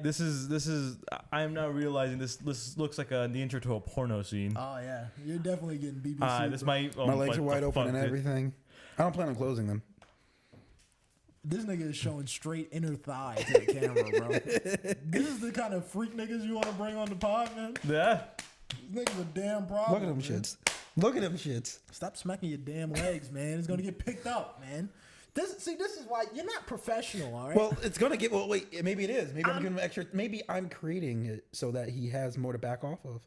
I am now realizing this looks like the intro to a porno scene. Oh yeah, you're definitely getting BBC. This might. My legs are wide open and everything. I don't plan on closing them. This nigga is showing straight inner thigh to the camera, bro. This is the kind of freak niggas you want to bring on the pod, man. Yeah. This nigga's a damn problem. Look at them shits. Look at them shits. Stop smacking your damn legs, man. It's gonna get picked up, man. This is why you're not professional, all right? Well, it's gonna get. Well, wait. Maybe it is. Maybe I'm giving him extra. Maybe I'm creating it so that he has more to back off of.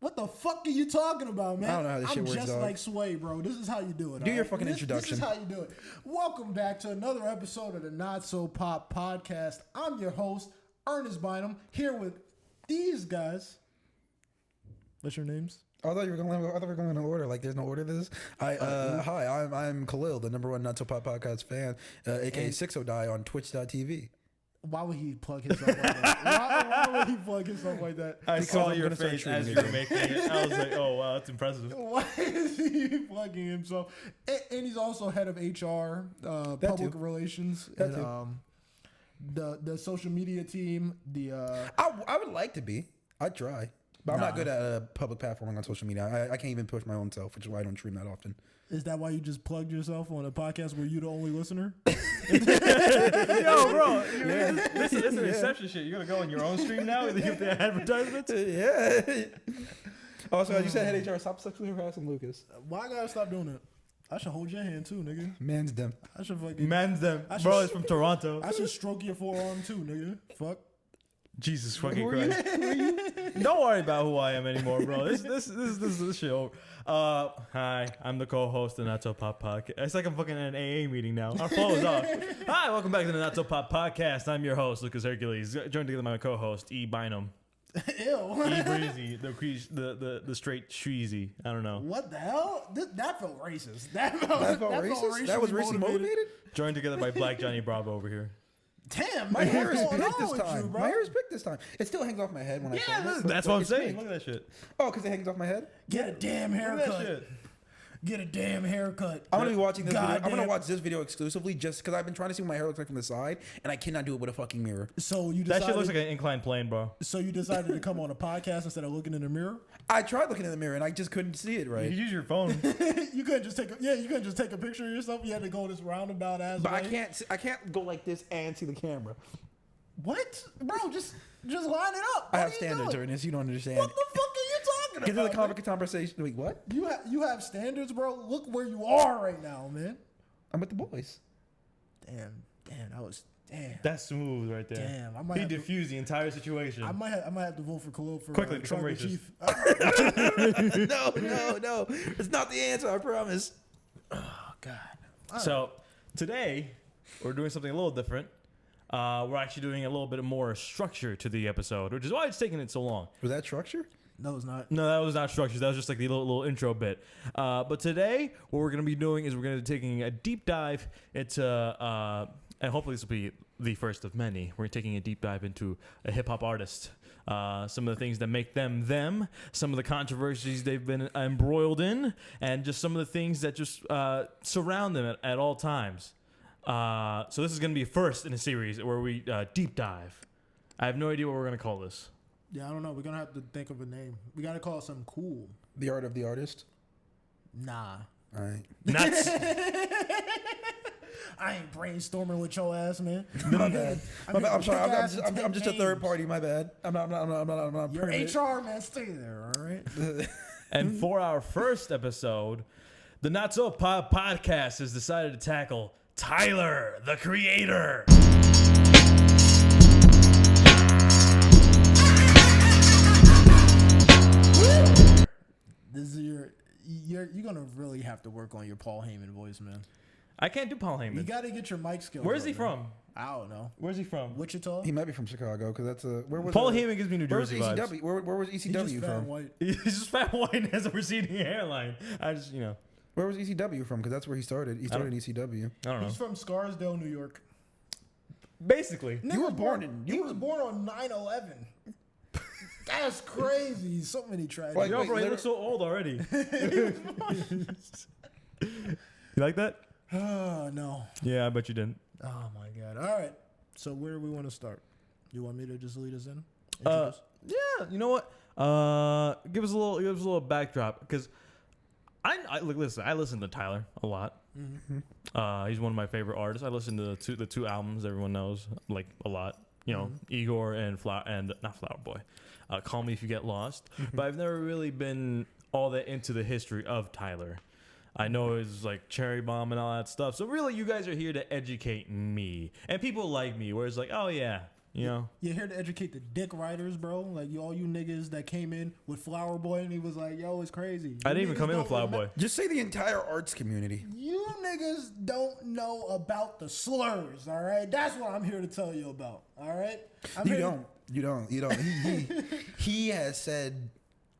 What the fuck are you talking about, man? I don't know how this shit works, I'm just dog. like Sway, bro. This is how you do it. Do your fucking introduction. This is how you do it. Welcome back to another episode of the Not So Pop podcast. I'm your host, Ernest Bynum, here with these guys. What's your names? I thought we were going in order. Like, there's no order to this. Hi, I'm Khalil, the #1 Not So Pop podcast fan, aka Sixodie on Twitch.tv. Why would he plug himself like that? Why would he plug himself like that? I saw I'm your gonna start face shooting as you it. were making it. I was like, oh wow, that's impressive. Why is he plugging himself? And he's also head of HR, public relations, and the social media team. I would like to be. I'd try. But I'm not good at public platforming on social media. I can't even push my own self, which is why I don't stream that often. Is that why you just plugged yourself on a podcast where you're the only listener? Yo, bro, this is an exception shit. You're gonna go on your own stream now and give the advertisements? Yeah. Also, as you said, head HR, stop sexually harassing Lucas. Why I gotta stop doing that? I should hold your hand too, nigga. Man's them. I should fucking. Man's them. I should- Bro, it's from Toronto. I should stroke your forearm too, nigga. Fuck. Jesus fucking Christ. Don't worry about who I am anymore, bro. This shit over. Hi, I'm the co-host of the Not So Pop podcast. It's like I'm fucking in an AA meeting now. Our flow is off. Hi, welcome back to the Not So Pop podcast. I'm your host, Lucas Hercules. Joined together by my co-host, E. Bynum. Ew. E. Breezy, the straight Shreezy. I don't know. What the hell? That felt racist. That felt racist? That was racially motivated? Joined together by Black Johnny Bravo over here. Damn, My man, hair is what's going picked this on with time. you, bro? My hair is picked this time. It still hangs off my head when I Yeah, fold it. that's what I'm It's saying. picked. Look at that shit. Oh, because it hangs off my head? Get a damn Look at that haircut. shit. Get a damn haircut. I'm gonna be watching this video. I'm Goddamn. gonna watch this video exclusively just because I've been trying to see what my hair looks like from the side, and I cannot do it with a fucking mirror. So you That decided, shit looks like an inclined plane, bro. So you decided to come on a podcast instead of looking in the mirror? I tried looking in the mirror and I just couldn't see it You right. use your phone. You couldn't just take a picture of yourself. You had to go this roundabout ass But way. I can't go like this and see the camera. What, bro? Just line it up. I What have are you standards, doing? Ernest. You don't understand. What the fuck are you talking Get to the about? comic conversation. Wait, what? You have standards, bro. Look where you are right now, man. I'm with the boys. Damn, that was damn. That's smooth right there. Damn, I might He have to- diffused the entire situation. I might have to vote for Khalil for Quickly, become tribal racist. chief. No. It's not the answer, I promise. Oh God. So today we're doing something a little different. We're actually doing a little bit more structure to the episode, which is why it's taking it so long. Was that structure? No, it's not. No, that was not structure. That was just like the little intro bit. But today, what we're going to be doing is we're going to be taking a deep dive into, and hopefully this will be the first of many. We're taking a deep dive into a hip hop artist. Some of the things that make them, some of the controversies they've been embroiled in, and just some of the things that just surround them at all times. So this is going to be first in a series where we deep dive. I have no idea what we're going to call this. Yeah, I don't know. We're gonna have to think of a name. We gotta call it something cool. The art of the artist. Nah. All right. Nuts. I ain't brainstorming with your ass, man. My bad. I'm sorry. Kick-ass I'm just a names. third party. My bad. I'm not Your permanent. HR man, stay there, all right? And for our first episode, the Not So Pop podcast has decided to tackle Tyler, the Creator. This is you're gonna really have to work on your Paul Heyman voice, man. I can't do Paul You Heyman. gotta get your mic skills. Where's up, he man. from? I don't know. Where's he from? Wichita. He might be from Chicago because that's a where was Paul the- Heyman gives me New Where was Jersey vibes. ECW? Where was He's ECW just fat from? and white. He's just fat white and has a receding hairline. I just, Where was ECW from? Because that's where he started. He started in ECW. I don't know. He's from Scarsdale, New York. Basically. You were born in. He was born on 9/11. That's crazy. So many tragedies. Like, Yo, wait, bro, he liter- looks so old already. You like that? Oh no. Yeah, I bet you didn't. Oh my god. All right. So where do we want to start? You want me to just lead us in? Yeah, you know what? Give us a little backdrop because I look. Listen, I listen to Tyler a lot. Mm-hmm. He's one of my favorite artists. I listen to the two albums everyone knows like a lot. You know, Igor and not Flower Boy. Call Me If You Get Lost. But I've never really been all that into the history of Tyler. I know it's like Cherry Bomb and all that stuff. So really, you guys are here to educate me and people like me. Where it's like, oh yeah, you know, You're here to educate the dick riders, bro. Like all you niggas that came in with Flower Boy and he was like, yo, it's crazy. I didn't You even niggas come in with don't Flower remem- Boy. Just say the entire arts community. You niggas don't know about the slurs, all right? That's what I'm here to tell you about, all right? You don't. He has said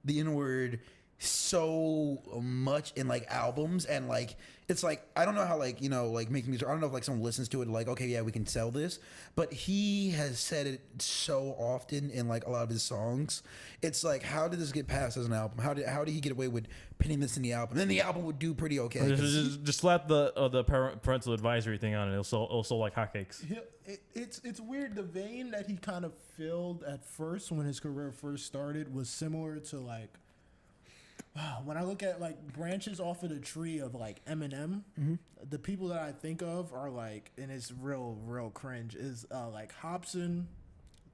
the N-word so much in like albums, and like it's like I don't know how like, you know, like making music, I don't know if like someone listens to it like, okay, yeah, we can sell this, but he has said it so often in like a lot of his songs. It's like, how did this get passed as an album? How did he get away with pinning this in the album? And then the album would do pretty okay. Just slap the parental advisory thing on it. It'll sell like hotcakes. It's weird. The vein that he kind of filled at first when his career first started was similar to like, when I look at like branches off of the tree of like Eminem, the people that I think of are like, and it's real cringe, is like Hobson,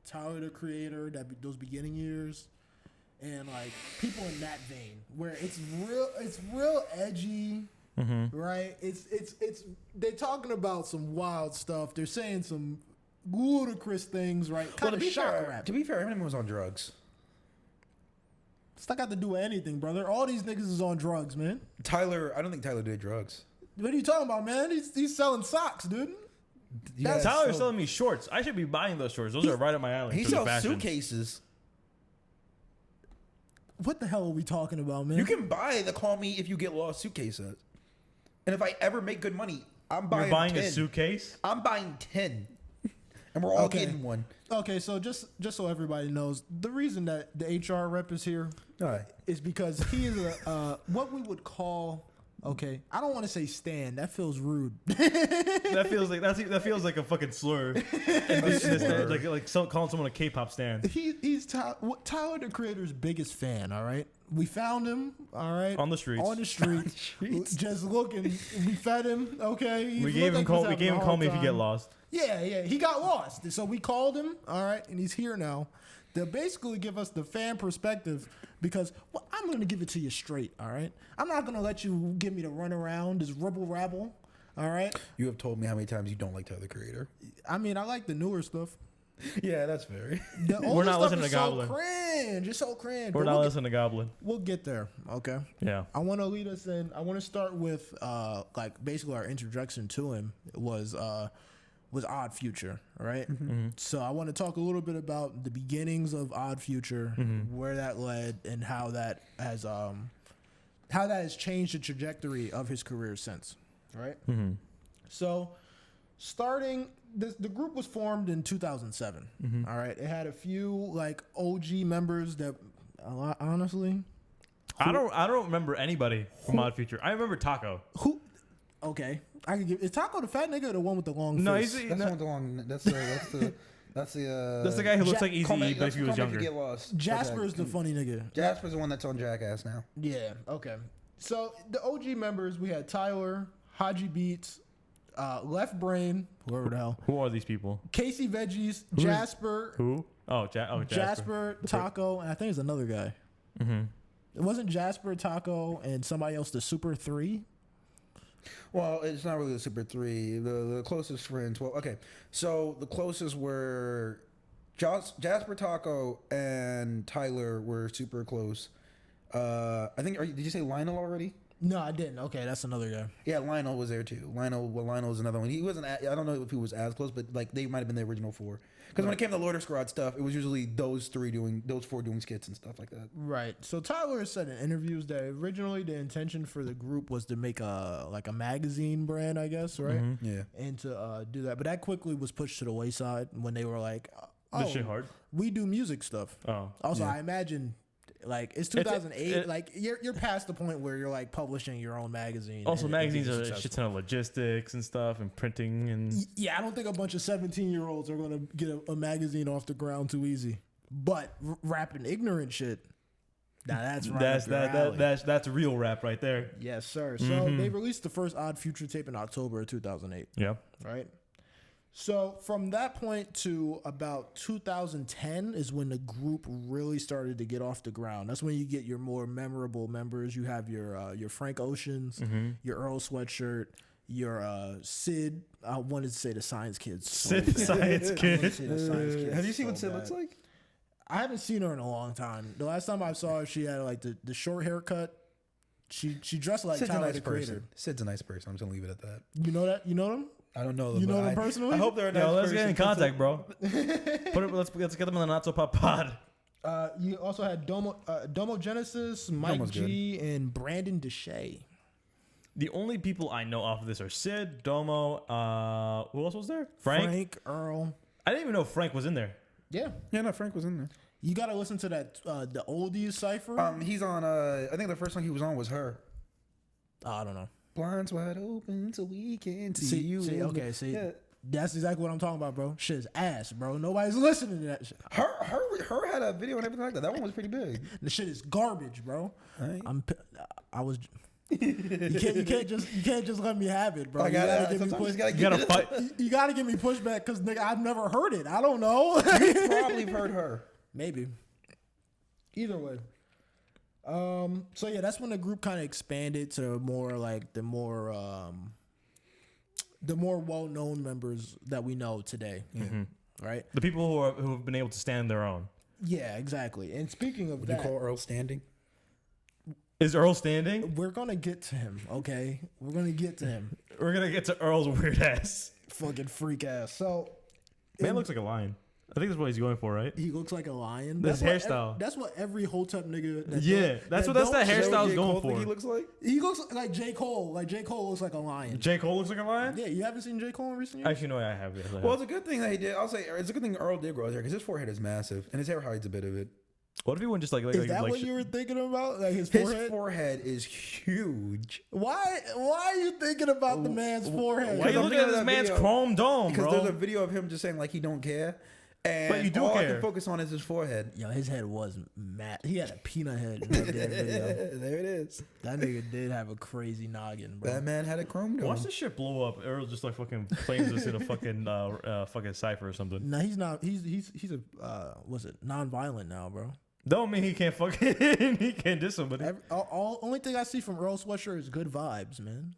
Tyler the Creator, those beginning years, and like people in that vein where it's real edgy, right? It's they're talking about some wild stuff. They're saying some ludicrous things, right? Kind of shock rap. To be fair, Eminem was on drugs. It's not got to do with anything, brother. All these niggas is on drugs, man. Tyler, I don't think Tyler did drugs. What are you talking about, man? He's selling socks, dude. Yeah, Tyler's selling me shorts. I should be buying those shorts. Those are right up my alley. He for the sells fashion. suitcases. What the hell are we talking about, man? You can buy the Call Me If You Get Lost suitcases. And if I ever make good money, I'm buying You're buying 10. a suitcase? I'm buying 10. And we're all Okay. getting one. Okay, so just so everybody knows, the reason that the HR rep is here All right. is because he is a what we would call, okay, I don't want to say stan. That feels rude. That feels like a fucking slur. Calling someone a K-pop stan He's Tyler the Creator's biggest fan. All right, we found him. All right, on the streets. on the street, just looking. We fed him. Okay, We gave him Call Me If You Get Lost. Yeah, he got lost. So we called him, all right, and he's here now. They'll basically give us the fan perspective because I'm going to give it to you straight, all right? I'm not going to let you give me the runaround, this ribble-rabble, all right? You have told me how many times you don't like Tyler the Creator. I mean, I like the newer stuff. Yeah, that's fair. The We're older not stuff listening is to Goblin. So cringe. It's so cringe. We're But not listening to Goblin. We'll get there, okay? Yeah. I want to lead us in. I want to start with, like, basically our introduction to him was Odd Future, right? So I want to talk a little bit about the beginnings of Odd Future, where that led, and how that has changed the trajectory of his career since, right? So starting, the group was formed in 2007, all right? It had a few like OG members that, honestly, I don't remember anybody from Odd Future. I remember Taco. who. Okay, I can give. Is Taco the fat nigga or the one with the long No, face? he's That's no, not the long. That's the. That's the guy who looks like Easy, but if he was younger. Get lost. Jasper's the funny nigga. Jasper's the one that's on Jackass now. Yeah. Okay. So the OG members, we had Tyler, Haji Beats, Left Brain, whoever the hell, Who are these people? Casey Veggies, Jasper, Who? Oh, Jasper, Taco, and I think there's another guy. It wasn't Jasper, Taco, and somebody else. The Super 3. Well, it's not really the Super 3. The closest friends. Well, okay. So the closest were Jasper, Taco, and Tyler were super close. I think. Did you say Lionel already? No, I didn't. Okay, that's another guy. Yeah, Lionel was there too. Lionel was another one. He wasn't. I don't know if he was as close, but like they might have been the original four. Because when it came to Loader Squad stuff, it was usually those four doing skits and stuff like that. Right. So Tyler said in interviews that originally the intention for the group was to make a magazine brand, I guess, right? Yeah. And to do that, but that quickly was pushed to the wayside when they were like, This shit hard. we do music stuff. Oh. Also, Yeah. I imagine Like it's It's- 2008. Like you're past the point where you're like publishing your own magazine. Also, and magazines being are a successful. shit ton of logistics and stuff and printing and. Yeah, I don't think a bunch of 17-year-olds are gonna get a magazine off the ground too easy. But rapping ignorant shit, now that's right. That's real rap right there. Yes, sir. So Mm-hmm. they released the first Odd Future tape in October of 2008. Yeah. Right. So from that point to about 2010 is when the group really started to get off the ground. That's when you get your more memorable members. You have your Frank Oceans, Mm-hmm. your Earl Sweatshirt, your Sid. I wanted to say the Science Kids. so Sid the bad. Science I Kid. wanted to say the Science Kids Have you seen so what Sid bad. looks like? I haven't seen her in a long time. The last time I saw her, she had like the short haircut. She dressed like Sid's a Tyler nice the Creator. person. Sid's a nice person. I'm just gonna leave it at that. You know that? You know them? I don't know them. You know but them personally? I hope they're a nice Yo, let's person. get in contact, bro. Let's get them in the Not So Pop pod. You also had Domo Genesis, Mike Domo's G, and Brandon Deshay. The only people I know off of this are Sid, Domo. Who else was there? Frank. Earl. I didn't even know Frank was in there. Yeah. Yeah, no, Frank was in there. You got to listen to that, the oldies cipher. He's on. I think the first song he was on was her. I don't know. Blinds wide open so we can see you. See, Yeah. that's exactly what I'm talking about, bro. Shit is ass, bro. Nobody's listening to that shit. Her had a video and everything like that. That one was pretty big. The shit is garbage, bro. Right. I was. You can't just let me have it, bro. I You gotta, gotta give me sometimes push. you gotta You get gotta fight. You gotta give me pushback because nigga, I've never heard it. I don't know. You probably heard her. Maybe. Either way. So yeah, that's when the group kind of expanded to more like the more well-known members that we know today. Right? The people who have been able to stand their own. Yeah, exactly. And speaking of Would that, you call Earl standing? Is Earl standing? we're gonna get to him. Okay, we're gonna get to him. We're gonna get to Earl's weird ass. Fucking freak ass. So Man looks like a lion. I think that's what he's going for, right? he looks like a lion. This what hairstyle. That's what every Hotep nigga. That Yeah, don't- that's that what don't- hairstyle's going Think for. he looks like. He looks like J. Cole. Like J. Cole looks like a lion. J. Cole looks like a lion? Yeah, you haven't seen J. Cole in recent years? Actually, no, I have. Yes, I have. Well, it's a good thing that he did. I'll say it's a good thing Earl did grow his hair because his forehead is massive and his hair hides a bit of it. What if he went just like Is that what you were thinking about? Like his His forehead? forehead is huge. Why are you thinking about the man's forehead? Why you I'm looking thinking at of this that man's video. chrome dome, Because bro? there's a video of him just saying like he don't care, and But you do all I care. can focus on is his forehead. Yo, his head was mad. He had a peanut head in that damn video. There it is. That nigga did have a crazy noggin, bro. That man had a chrome dome. Watch this shit blow up. Earl just like fucking flames us in a fucking fucking cipher or something. No, he's not. He's a what's it? Non-violent now, bro. Don't mean he can't fucking he can't diss somebody. Only thing I see from Earl Sweatshirt is good vibes, man.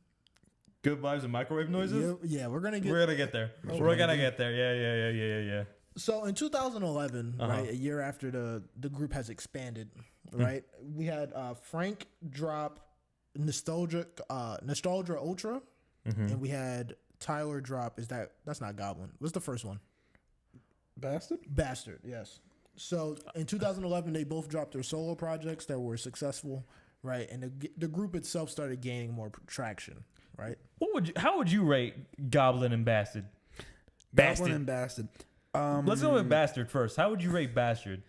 Good vibes and microwave noises. Yeah, we're gonna get. We're gonna get there. We're gonna get there. Yeah. So in 2011, right, a year after the group has expanded, right, we had Frank drop Nostalgia Ultra, and we had Tyler drop. That's not Goblin? What's the first one? Bastard. Yes. So in 2011, they both dropped their solo projects that were successful, right, and the group itself started gaining more traction, right. How would you rate Goblin and Bastard? Goblin and Bastard. Let's go with Bastard first. How would you rate Bastard?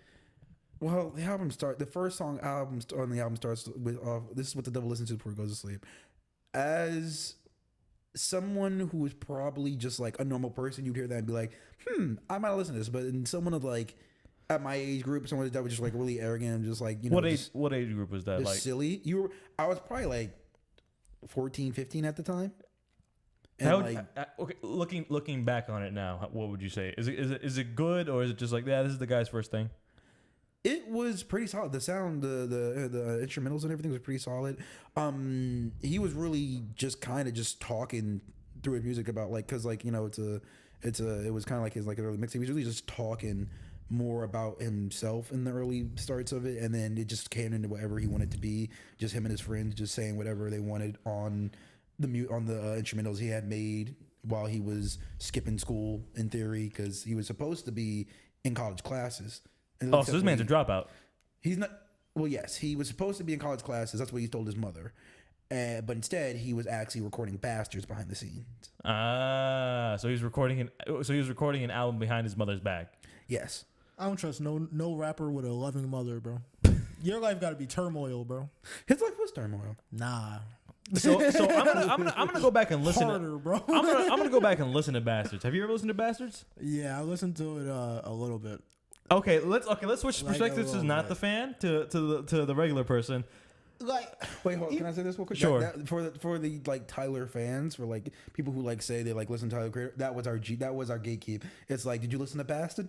Well, the first song on the album starts with "This is what the devil listens to before he goes to sleep." As someone who is probably just like a normal person, you'd hear that and be like, I might listen to this. But in someone of like at my age group, someone that was just like really arrogant and just like, What age group was that? just Like silly. I was probably like 14, 15 at the time. And how like, okay, looking back on it now, what would you say? Is it good, or is it just like, yeah, this is the guy's first thing? it was pretty solid. The sound, the instrumentals and everything was pretty solid. He was really just kind of just talking through his music about like, cause like, you know, it was kind of like his like an early mix. He was really just talking more about himself in the early starts of it, and then it just came into whatever he wanted to be. Just him and his friends just saying whatever they wanted on the instrumentals he had made while he was skipping school in theory, because he was supposed to be in college classes. And Oh, so this man's a dropout. He's not. Well, yes, he was supposed to be in college classes. That's what he told his mother. But instead, he was actually recording Bastards behind the scenes. Ah, so he was recording an album behind his mother's back. Yes. I don't trust no rapper with a loving mother, bro. Your life got to be turmoil, bro. His life was turmoil. Nah. So I'm gonna go back and listen. Harder, bro. I'm gonna go back and listen to Bastards. Have you ever listened to Bastards? Yeah, I listened to it a little bit. Okay, let's switch Like a perspectives to little not bit. the fan to the regular person. Like, Wait, hold on. Can I say this real quick? Sure. For the like Tyler fans, for like people who like say they like listen to Tyler Creator, that was our gatekeep. It's like, did you listen to Bastard?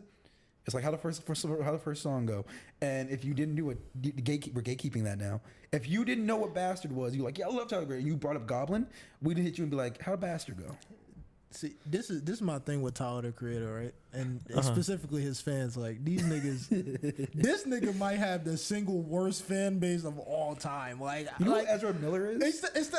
It's like how the first song go, and if you didn't do it, we're gatekeeping that now. If you didn't know what Bastard was, you like, yeah, I love Tyler Creator. And you brought up Goblin, we'd hit you and be like, how'd Bastard go? see, this is my thing with Tyler the Creator, right? And specifically his fans. Like these niggas, this nigga might have the single worst fan base of all time. Like, You know like who Ezra Miller is?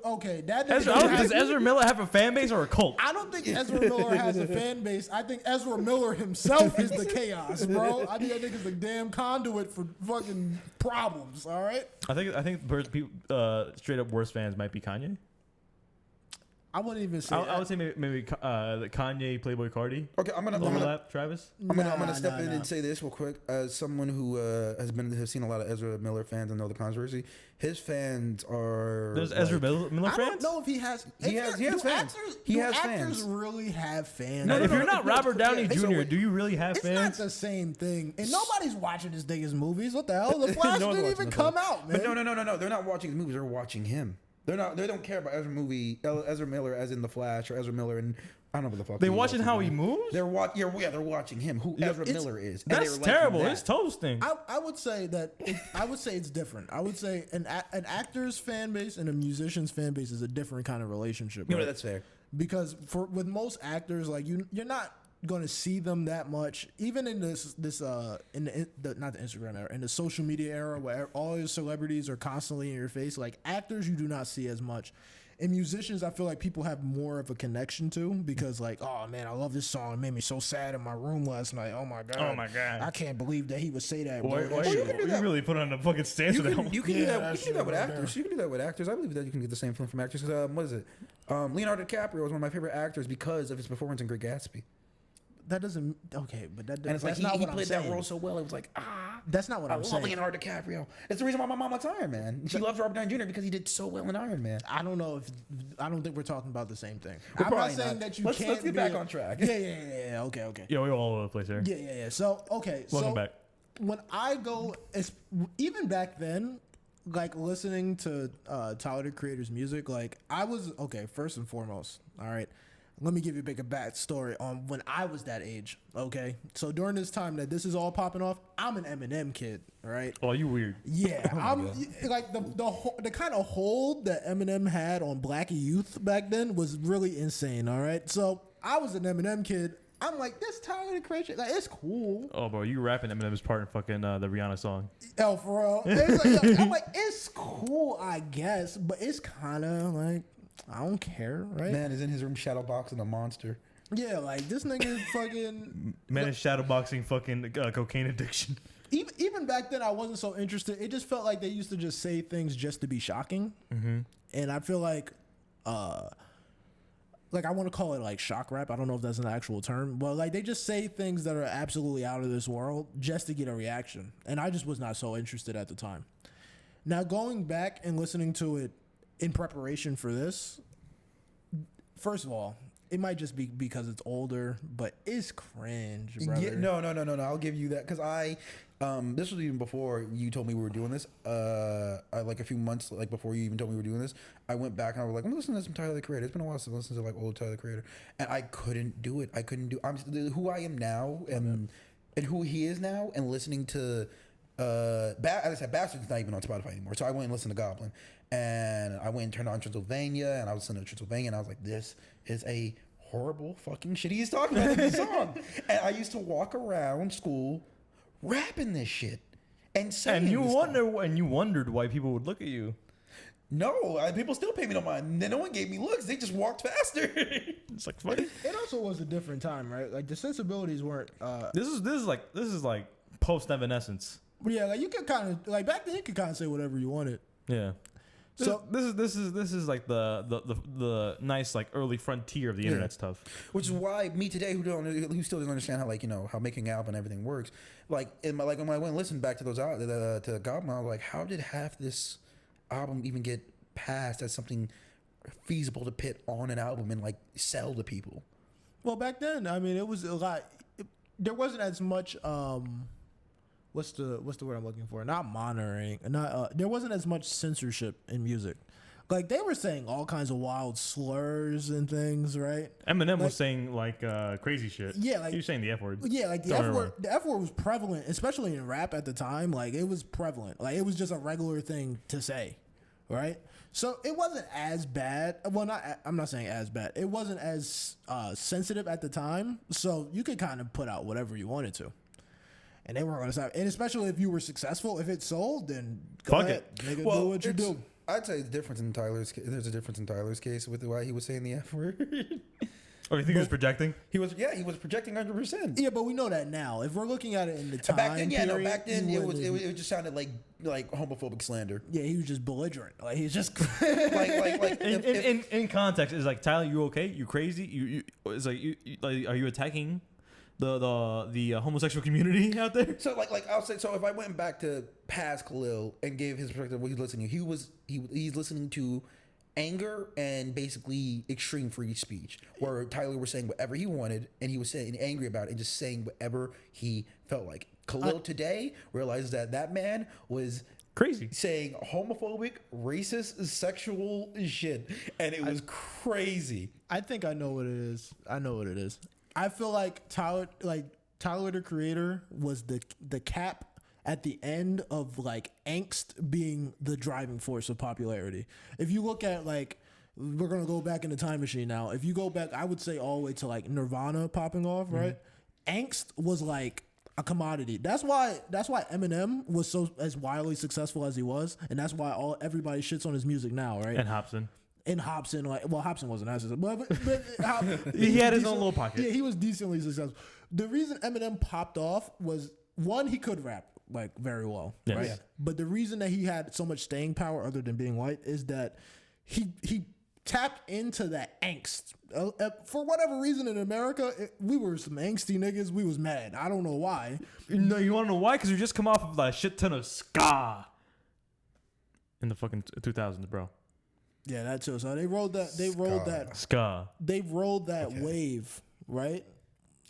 Okay, that nigga Ezra, does Ezra Miller have a fan base or a cult? I don't think Ezra Miller has a fan base. I think Ezra Miller himself is the chaos, bro. I think that nigga's the damn conduit for fucking problems. All right. I think straight up worst fans might be Kanye. I wouldn't even say. I would say maybe Kanye, Playboy Cardi. Okay, I'm gonna Overlap, Travis. step in and say this real quick. As someone who has seen a lot of Ezra Miller fans and know the controversy, his fans are. There's like, Ezra Miller I don't fans. know if he has. He has fans. Actors, He has actors fans. really have fans. If you're not Robert Downey so Jr., wait. do you really have It's not fans? the same thing, and nobody's watching this nigga's movies. What the hell? The Flash No one's didn't watching even the come Flash. out, man. But no. They're not watching the movies. They're watching him. They're not. They don't care about Ezra Miller as in the Flash or Ezra Miller and I don't know what the fuck. They he watching else how is he doing. moves. They're watching him. Who Ezra it's- Miller is. And That's they're liking terrible. that. It's toasting. I would say that I would say it's different. I would say an actor's fan base and a musician's fan base is a different kind of relationship. You know right? that's fair. Because with most actors, like you're not going to see them that much, even in this in the not the Instagram era, in the social media era where all your celebrities are constantly in your face. Like actors, you do not see as much. And musicians, I feel like people have more of a connection to because, like, oh man, I love this song. It made me so sad in my room last night. Oh my god. Oh my god. I can't believe that he would say that. Why, word. why That you, shit- you really put on a fucking stance with that. You can Yeah, do that. that You can do shit that with right actors. there. You can do that with actors. I believe that you can get the same feeling from actors. What is it? Leonardo DiCaprio was one of my favorite actors because of his performance in Great Gatsby. That doesn't okay, but that And it's like that's not he what I'm played saying. that role so well. It was like That's not what I I'm love saying. Leonardo DiCaprio. It's the reason why my mom likes Iron Man. She loves Robert Downey Jr. because he did so well in Iron Man. I don't know if I don't think we're talking about the same thing. We're I'm not probably saying not. that you Let's can't get be back on track. Yeah. Okay. Yeah, we're all over the place here. Yeah. So okay. Welcome so back. When I go, even back then, like listening to Tyler the Creator's music, like I was okay. First and foremost, all right. Let me give you a bigger backstory on when I was that age. Okay, so during this time that this is all popping off, I'm an Eminem kid. All right. Oh, you weird. Yeah, I'm like the kind of hold that Eminem had on black youth back then was really insane. All right, so I was an Eminem kid. I'm like, this Tyler the Creator, like it's cool. Oh, bro, you rapping Eminem's part in fucking the Rihanna song. Hell, for real. It's like, yo, I'm like, it's cool, I guess, but it's kind of like I don't care, right? Man is in his room shadowboxing a monster. Yeah, like this nigga fucking. Man is shadowboxing fucking cocaine addiction. Even back then, I wasn't so interested. It just felt like they used to just say things just to be shocking, and I feel like I want to call it like shock rap. I don't know if that's an actual term, but like they just say things that are absolutely out of this world just to get a reaction, and I just was not so interested at the time. Now going back and listening to it in preparation for this, first of all, it might just be because it's older, but it's cringe, brother. Yeah, no. I'll give you that because this was even before you told me we were doing this. Like a few months like before you even told me we were doing this, I went back and I was like, I'm listening to some Tyler the Creator. It's been a while since I listened to like old Tyler the Creator, and I couldn't do it. I'm who I am now and who he is now, and listening to. As I said, Bastard's not even on Spotify anymore. So I went and listened to Goblin, and I went and turned on Transylvania, and I was listening to Transylvania, and I was like, this is a horrible fucking shit he's talking about in this song. And I used to walk around school rapping this shit and saying, And you wondered why people would look at you. No, people still pay me no mind. No one gave me looks. They just walked faster. It's like fuck. It also was a different time, right? Like the sensibilities weren't. This is like post Evanescence. Yeah, like you could kind of like back then you could kind of say whatever you wanted. Yeah. So this is like the nice like early frontier of the internet stuff. Which is why me today, who still doesn't understand how like how making an album and everything works, like when I went and listened back to those to Goblin, I was like, how did half this album even get passed as something feasible to put on an album and like sell to people? well, back then, I mean, it was a lot. There wasn't as much. What's the word I'm looking for? Not monitoring. Not there wasn't as much censorship in music. Like they were saying all kinds of wild slurs and things, right? Eminem Like- was saying like crazy shit. Yeah, like- he was saying the F word. Yeah, like the Don't F get me word. wrong. The F word was prevalent, especially in rap at the time. Like it was prevalent. Like it was just a regular thing to say, right? So it wasn't as bad. Well, I'm not saying as bad. It wasn't as sensitive at the time. So you could kind of put out whatever you wanted to. And they weren't going to stop. And especially if you were successful, if it sold, then go Fuck ahead. it. Nigga, do what you do. I'd say the difference in there's a difference in Tyler's case with why he was saying the F word. Oh, you think he was projecting? he was projecting 100%. Yeah, but we know that now. If we're looking at it in the time Back then, period, back then you it wouldn't- just sounded like homophobic slander. Yeah, he was just belligerent. Like he's just like In context, is like, Tyler, you okay? You crazy? You it's like like, are you attacking the homosexual community out there? So like I'll say, so if I went back to past Khalil and gave his perspective of what he's listening to, he's listening to anger and basically extreme free speech, where Tyler was saying whatever he wanted and he was saying angry about it and just saying whatever he felt like. Khalil today realizes that man was Crazy. saying homophobic, racist, sexual shit, and it was crazy. I think I know what it is. I feel like Tyler the Creator was the cap at the end of like angst being the driving force of popularity. If you look at like, we're gonna go back in the time machine now. If you go back, I would say all the way to like Nirvana popping off, right? Angst was like a commodity. That's why Eminem was so as wildly successful as he was, and that's why everybody shits on his music now, right? And Hobson. And Hobson, Hobson wasn't as successful, but He had his own decent- little pocket. Yeah, he was decently successful. The reason Eminem popped off was one, he could rap like very well, Yes. right? Yeah. But the reason that he had so much staying power, other than being white, is that he tapped into that angst. For whatever reason, in America, we were some angsty niggas. We was mad. I don't know why. No, you want to know why? Because you just come off of a shit ton of ska in the fucking 2000s, bro. Yeah, that too. So they rolled that. Ska. They rolled that wave, right?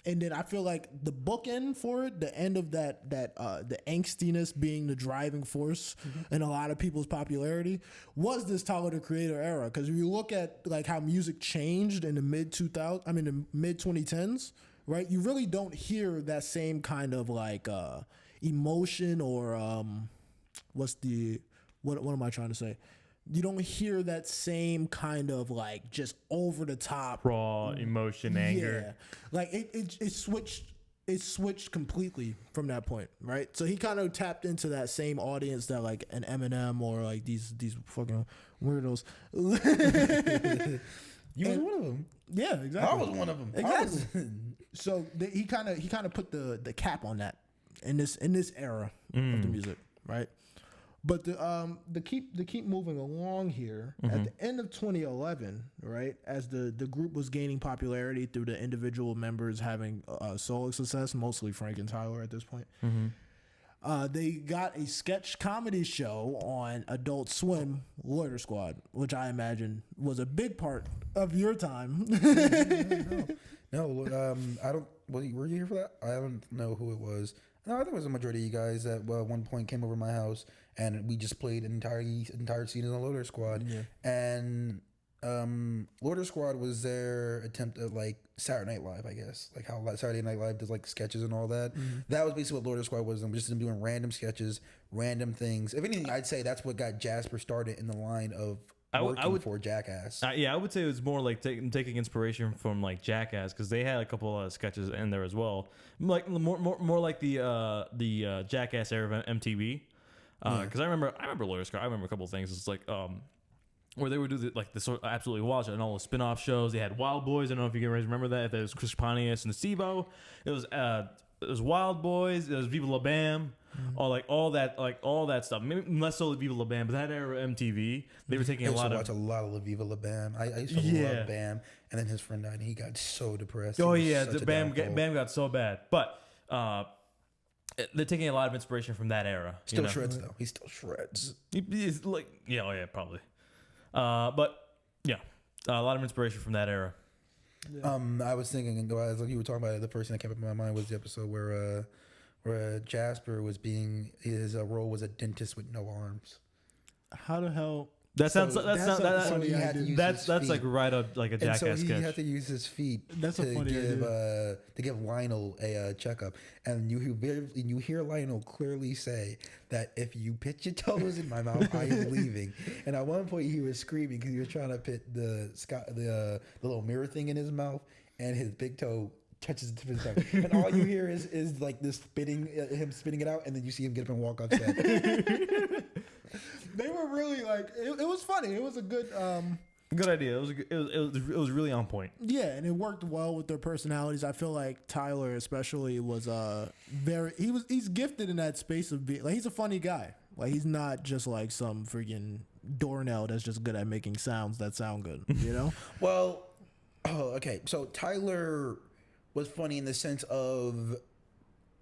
And then I feel like the bookend for it, the end of that the angstiness being the driving force in a lot of people's popularity, was this Tyler the Creator era. Because if you look at like how music changed in the mid 2010s, right? You really don't hear that same kind of like emotion or what am I trying to say? You don't hear that same kind of like just over the top Raw emotion, anger. Yeah, like it switched completely from that point, right? So he kind of tapped into that same audience that like an Eminem or like these fucking weirdos. You was one of them. Yeah, exactly. I was one of them. Exactly. So he kind of put the cap on that in this era of the music, right? But the keep moving along here at the end of 2011, right, as the group was gaining popularity through the individual members having solo success, mostly Frank and Tyler at this point. They got a sketch comedy show on Adult Swim, Loiter Squad, which I imagine was a big part of your time. No, I don't. Were you here for that? I don't know who it was. No, I think it was a majority of you guys that at one point came over to my house and we just played an entire season of Loiter Squad. Yeah. And Loiter Squad was their attempt at like Saturday Night Live, I guess, like how Saturday Night Live does like sketches and all that. That was basically what Loiter Squad was. Them just them doing random sketches, random things. If anything, I'd say that's what got Jasper started in the line of working for Jackass. Yeah, I would say it was more like taking inspiration from like Jackass, because they had a couple of sketches in there as well, like more like the Jackass era of MTV. Because I remember Loiter Squad. I remember a couple of things. It's like where they would do the sort of absolutely wild shit and all the spin-off shows. They had Wild Boys. I don't know if you guys remember that. There was Chris Pontius and Steve-O. It was Wild Boys. It was Viva La Bam. or like all that stuff. Maybe less so Viva La Bam, but that era of MTV, they were taking I a used lot to of. watch a lot of La Viva La Bam. I used to Yeah. love Bam, and then his friend died, and he got so depressed. Oh He was yeah, such the a Bam downfall. got so bad, but they're taking a lot of inspiration from that era. you Still know? shreds though. He still shreds. He's like probably. But yeah, a lot of inspiration from that era. I was thinking, guys, like you were talking about it, the first thing that came up in my mind was the episode where Jasper was his role was a dentist with no arms. How the hell? That sounds. So That's that's not. a That, funny he had to idea. use that's his that's feet. like right up like a And Jackass so he sketch. had to use his feet That's a to funny give idea. to give Lionel a checkup, and you hear Lionel clearly say that if you put your toes in my mouth, I am leaving. And at one point, he was screaming because he was trying to put the little mirror thing in his mouth, and his big toe touches the tip of his tongue, and all you hear is like this spitting, him spitting it out, and then you see him get up and walk off set. They were really like it was funny. It was a good Good idea. It was really on point. yeah, and it worked well with their personalities. I feel like Tyler especially was he's gifted in that space of being like he's a funny guy. Like he's not just like some freaking doornail that's just good at making sounds that sound good, you know? Well, okay. So Tyler was funny in the sense of,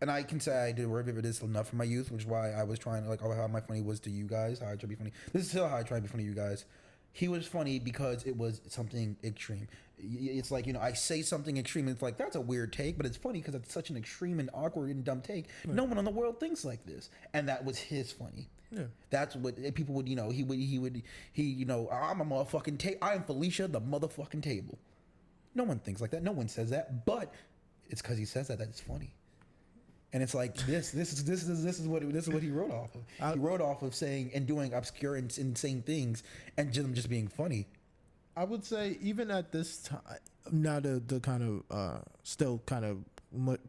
and I can say I did River this enough for my youth, which is why I was trying to like how my funny was to you guys, how I try to be funny. This is still how I try to be funny to you guys. He was funny because it was something extreme. It's like, I say something extreme and it's like, that's a weird take, but it's funny because it's such an extreme and awkward and dumb take. Right. No one in the world thinks like this. And that was his funny. Yeah. That's what people would, I'm a motherfucking I am Felicia, the motherfucking table. No one thinks like that. No one says that, but it's because he says that it's funny. And it's like this is what he wrote off of. He wrote off of saying and doing obscure and insane things and just being funny. I would say even at this time, now the kind of still kind of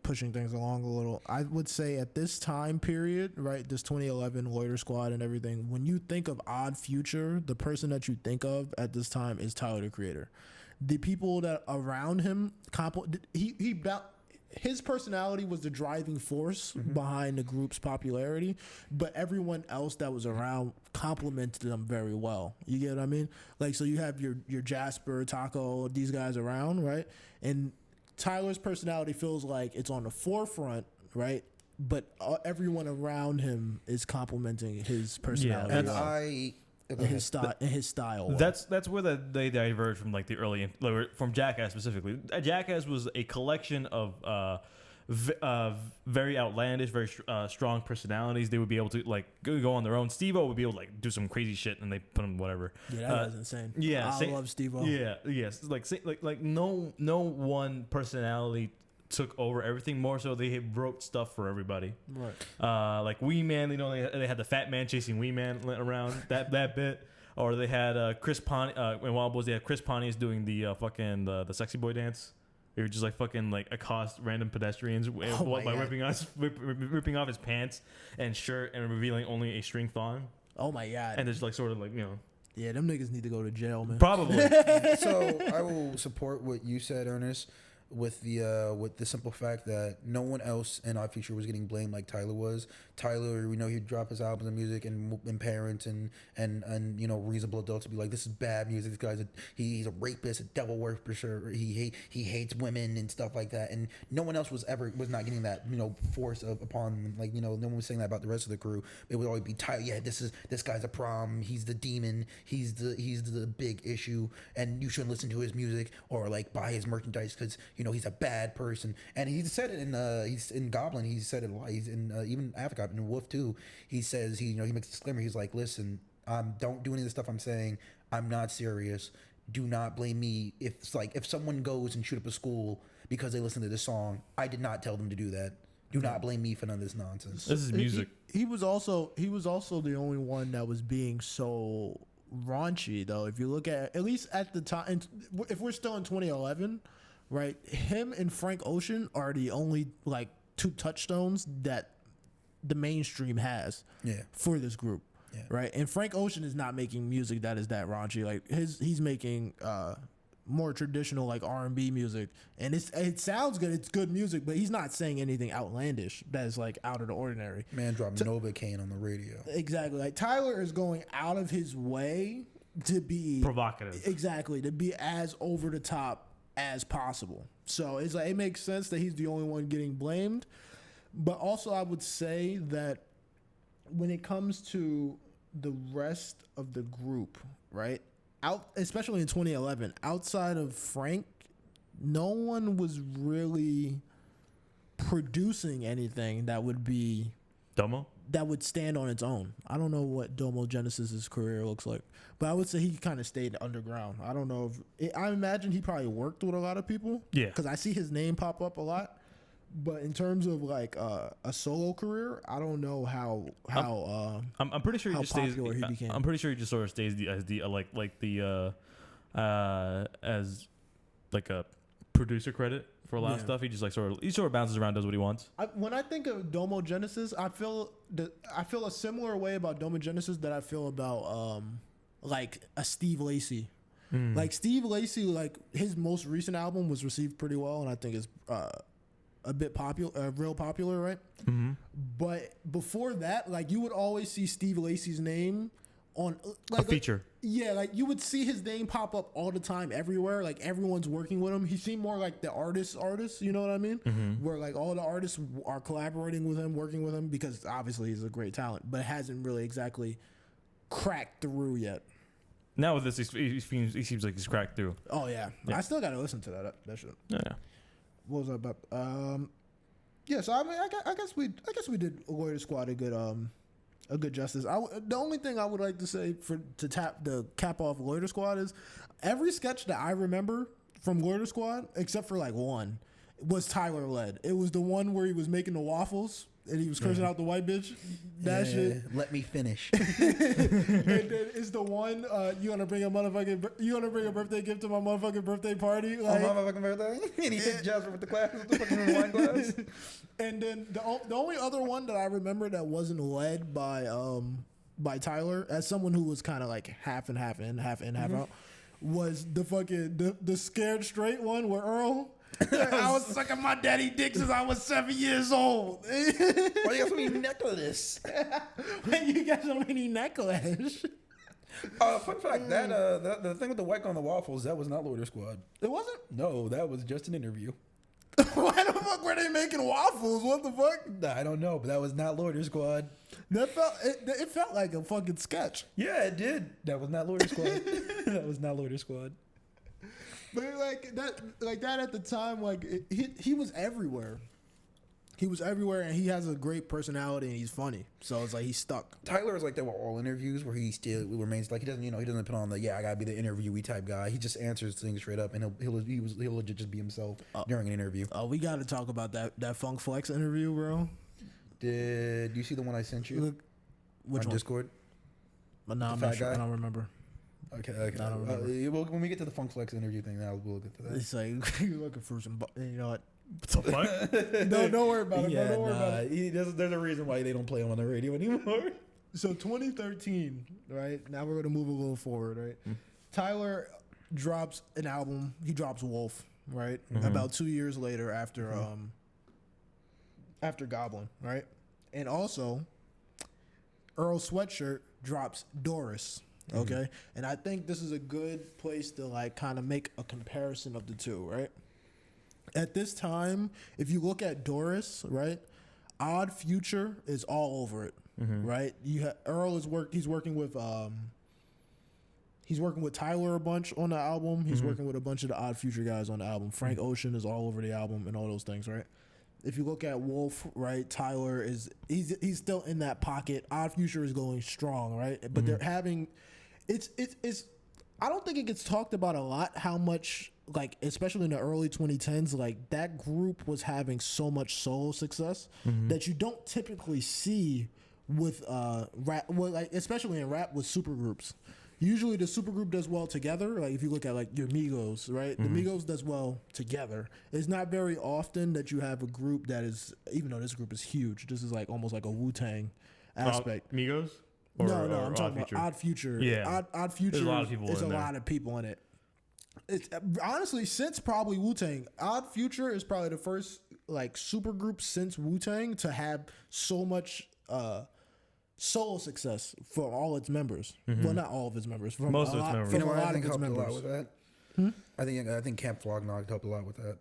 pushing things along a little. I would say at this time period, right, this 2011 Loiter Squad and everything. When you think of Odd Future, the person that you think of at this time is Tyler the Creator. The people that around him, his personality was the driving force behind the group's popularity, but everyone else that was around complimented them very well. You get what I mean? Like, so you have your Jasper, Taco, these guys around, right? And Tyler's personality feels like it's on the forefront, right? But everyone around him is complimenting his personality. And his style. That's where they diverge from like the early from Jackass specifically. Jackass was a collection of very outlandish, very strong personalities. They would be able to like go on their own. Steve-O would be able to like do some crazy shit, and they put him whatever. Yeah, that was insane. Yeah, I love Steve-O. Yeah, yes, like no one personality took over everything. More so, they wrote stuff for everybody. Right. Like Wee Man, they had the fat man chasing Wee Man around that bit. Or they had Chris Pontius in Wild Boys. They had Chris Pontius doing the fucking the sexy boy dance. They would just like fucking like accost random pedestrians by ripping off his pants and shirt and revealing only a string thong. Oh my god! And just like sort of like yeah, them niggas need to go to jail, man. Probably. So I will support what you said, Ernest, with the simple fact that no one else in Odd Future was getting blamed like Tyler was. Tyler, we know he'd drop his albums of music, and parents and reasonable adults would be like, "This is bad music. This guy's he's a rapist, a devil worshiper. He hates women and stuff like that." And no one else was not getting that force upon them. Like no one was saying that about the rest of the crew. It would always be Tyler. Yeah, this guy's a problem. He's the demon. He's the big issue, and you shouldn't listen to his music or like buy his merchandise because he's a bad person. And he said it he's in Goblin. He said it a lot. He's in even Africa. In Wolf too, he says he makes a disclaimer. He's like, listen, don't do any of the stuff I'm saying. I'm not serious. Do not blame me. If someone goes and shoot up a school because they listen to this song, I did not tell them to do that. Do not blame me for none of this nonsense. This is music. He was also the only one that was being so raunchy though. If you look at least at the time, if we're still in 2011, right? Him and Frank Ocean are the only like two touchstones that the mainstream has for this group, right? And Frank Ocean is not making music that is that raunchy. Like he's making more traditional like R&B music, and it sounds good. It's good music, but he's not saying anything outlandish that is like out of the ordinary. Man dropped Novocaine on the radio. Exactly. Like Tyler is going out of his way to be Provocative. Exactly, to be as over the top as possible. So it's like it makes sense that he's the only one getting blamed. But also I would say that when it comes to the rest of the group, right? Especially in 2011, outside of Frank, no one was really producing anything that would be Domo? that would stand on its own. I don't know what Domo Genesis's career looks like, but I would say he kind of stayed underground. I don't know if I imagine he probably worked with a lot of people. Yeah. because I see his name pop up a lot. But in terms of like a solo career, I don't know how I'm pretty sure he how just stays. popular he became. I'm pretty sure he just sort of stays as the as like a producer credit for a lot of Yeah. stuff. He just like sort of bounces around, does what he wants. When I think of Domo Genesis, I feel a similar way about Domo Genesis that I feel about like a Steve Lacy. Like Steve Lacy, like his most recent album was received pretty well, and I think is a bit popular, real popular, right? Mm-hmm. But before that, like you would always see Steve Lacy's name on like A feature. yeah, like you would see his name pop up all the time, everywhere. Like everyone's working with him. He seemed more like the artist. You know what I mean? Where like all the artists are collaborating with him, working with him, because obviously he's a great talent, but hasn't really exactly cracked through yet. Now with this, he seems like he's cracked through. Oh yeah, Yeah. I still gotta listen to that shit. Yeah. What was that about? Yeah. So I mean, I guess we did Loiter Squad a good justice. The only thing I would like to say to cap off Loiter Squad is every sketch that I remember from Loiter Squad, except for like one, was Tyler led. It was the one where he was making the waffles and he was cursing out the white bitch. That shit. Let me finish. And then it's the one you gonna bring a birthday gift to my motherfucking birthday party. On Like, my motherfucking birthday, and he hit Jasper with the glass, with the fucking wine glass. and then the only other one that I remember that wasn't led by Tyler, as someone who was kind of like half in, half out, was the fucking the scared straight one where Earl. I was sucking my daddy dick since I was 7 years old. Why you got so many necklaces? When you got so many necklaces. Fun fact, that the thing with the white on the waffles, that was not Loiter Squad. It wasn't? No, that was just an interview. Why the fuck were they making waffles? What the fuck? I don't know, but that was not Loiter Squad. It felt like a fucking sketch. Yeah, it did. That was not Loiter Squad. That was not Loiter Squad. But like that at the time, like he was everywhere. He was everywhere, and he has a great personality, and he's funny. So it's like he's stuck. Tyler is like that with all interviews, where he still remains like he doesn't put on the I gotta be the interviewee type guy. He just answers things straight up, and he'll legit just be himself during an interview. Oh, we got to talk about that Funk Flex interview, bro. Did you see the one I sent you Look, which on one? Discord? No, The I'm fat not sure. guy? I don't remember. Okay. I don't remember. Well, when we get to the Funk Flex interview thing, we'll get to that. It's like you're looking for some. You know what? What the fuck? No, don't worry about it. Don't worry about it. There's a reason why they don't play him on the radio anymore. So 2013, right? Now we're gonna move a little forward, right? Tyler drops an album. He drops Wolf, right? About 2 years later, after Goblin, right? And also, Earl Sweatshirt drops Doris. Okay, and I think this is a good place to like kind of make a comparison of the two, right? At this time, if you look at Doris, right, Odd Future is all over it, right? Earl is he's working with Tyler a bunch on the album. He's working with a bunch of the Odd Future guys on the album. Frank Ocean is all over the album and all those things, right? If you look at Wolf, right, Tyler he's still in that pocket. Odd Future is going strong, right? But they're having it's I don't think it gets talked about a lot how much, like, especially in the early 2010s, like that group was having so much solo success that you don't typically see with rap, well, like especially in rap with supergroups. Usually the supergroup does well together. Like if you look at like your Migos, right? The Migos does well together. It's not very often that you have a group that is, even though this group is huge, this is like almost like a Wu-Tang aspect. Migos? No, I'm talking about Odd Future. Yeah. Odd Future. There's a lot of people There's in a there. lot of people in it. It's honestly since probably Wu-Tang. Odd Future is probably the first like super group since Wu-Tang to have so much solo success for all its members. Well, not all of its members. From Most a of its lot, members. From You know a what I lot think of its helped a lot members. with that? I think Camp Flog Gnaw helped a lot with that.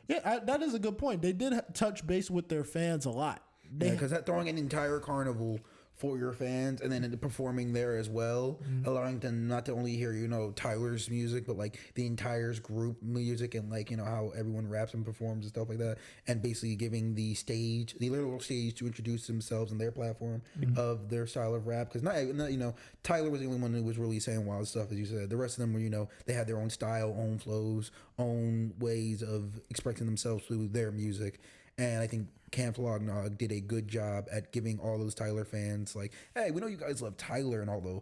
Yeah, that is a good point. They did touch base with their fans a lot. Yeah, because that throwing an entire carnival for your fans and then performing there as well, allowing them not to only hear, you know, Tyler's music, but like the entire group music and like, you know, how everyone raps and performs and stuff like that. And basically giving the stage, the literal stage to introduce themselves and their platform of their style of rap. Because not, you know, Tyler was the only one who was really saying wild stuff, as you said. The rest of them were, you know, they had their own style, own flows, own ways of expressing themselves through their music. And I think Camp Flog Gnaw did a good job at giving all those Tyler fans like, hey, we know you guys love Tyler and all the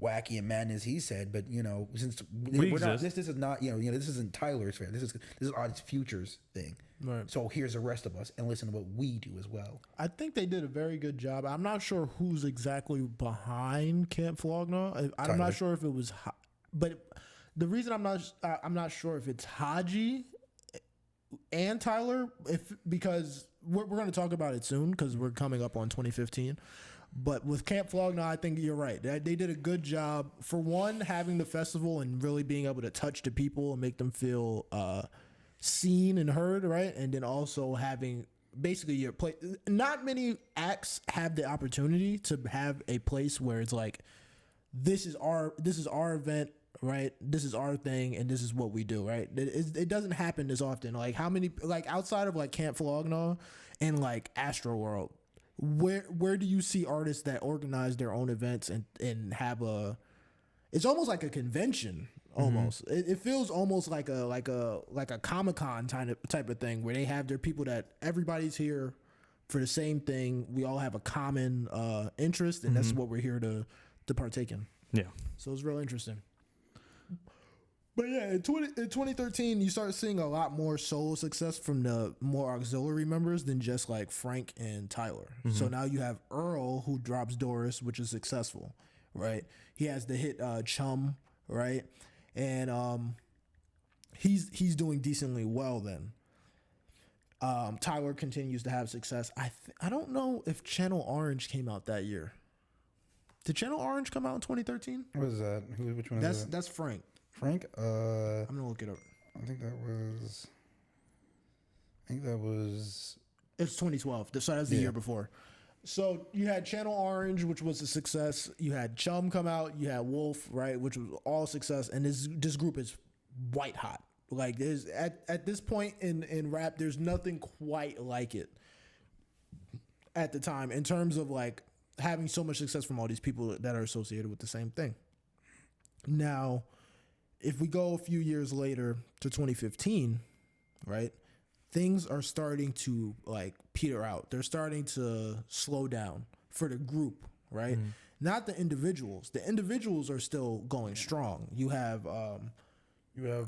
wacky and madness he said, but you know, since we're not, this is not, you know, this isn't Tyler's fan. This is Odd Future's thing. Right. So here's the rest of us and listen to what we do as well. I think they did a very good job. I'm not sure who's exactly behind Camp Flog Gnaw. I'm Tyler. not sure if it was, but the reason I'm not sure if it's Haji and Tyler, because we're going to talk about it soon because we're coming up on 2015. But with Camp Flog Gnaw, I think you're right. They did a good job for one, having the festival and really being able to touch the people and make them feel seen and heard, right? And then also having basically your play. Not many acts have the opportunity to have a place where it's like, this is our event. Right, this is our thing, and this is what we do. Right, it doesn't happen as often. Like how many, like outside of like Camp Flog Gnaw and like Astro World, where do you see artists that organize their own events and have a? It's almost like a convention. Almost, it feels almost like a Comic-Con type of thing where they have their people that everybody's here for the same thing. We all have a common interest, and that's what we're here to partake in. Yeah. So it's real interesting. But yeah, in 2013, you start seeing a lot more solo success from the more auxiliary members than just like Frank and Tyler. So now you have Earl, who drops Doris, which is successful, right? He has the hit Chum, right? And he's doing decently well then. Tyler continues to have success. I don't know if Channel Orange came out that year. Did Channel Orange come out in 2013? What is that? Which one is that? That's Frank. Frank? I'm gonna look it up. I think that was. It's 2012. So that's the year before. So you had Channel Orange, which was a success. You had Chum come out. You had Wolf, right, which was all success. And this group is white hot. Like there's at this point in rap, there's nothing quite like it at the time in terms of like having so much success from all these people that are associated with the same thing. Now, if we go a few years later to 2015, right, things are starting to like peter out. They're starting to slow down for the group, right? Not the individuals. The individuals are still going strong. You have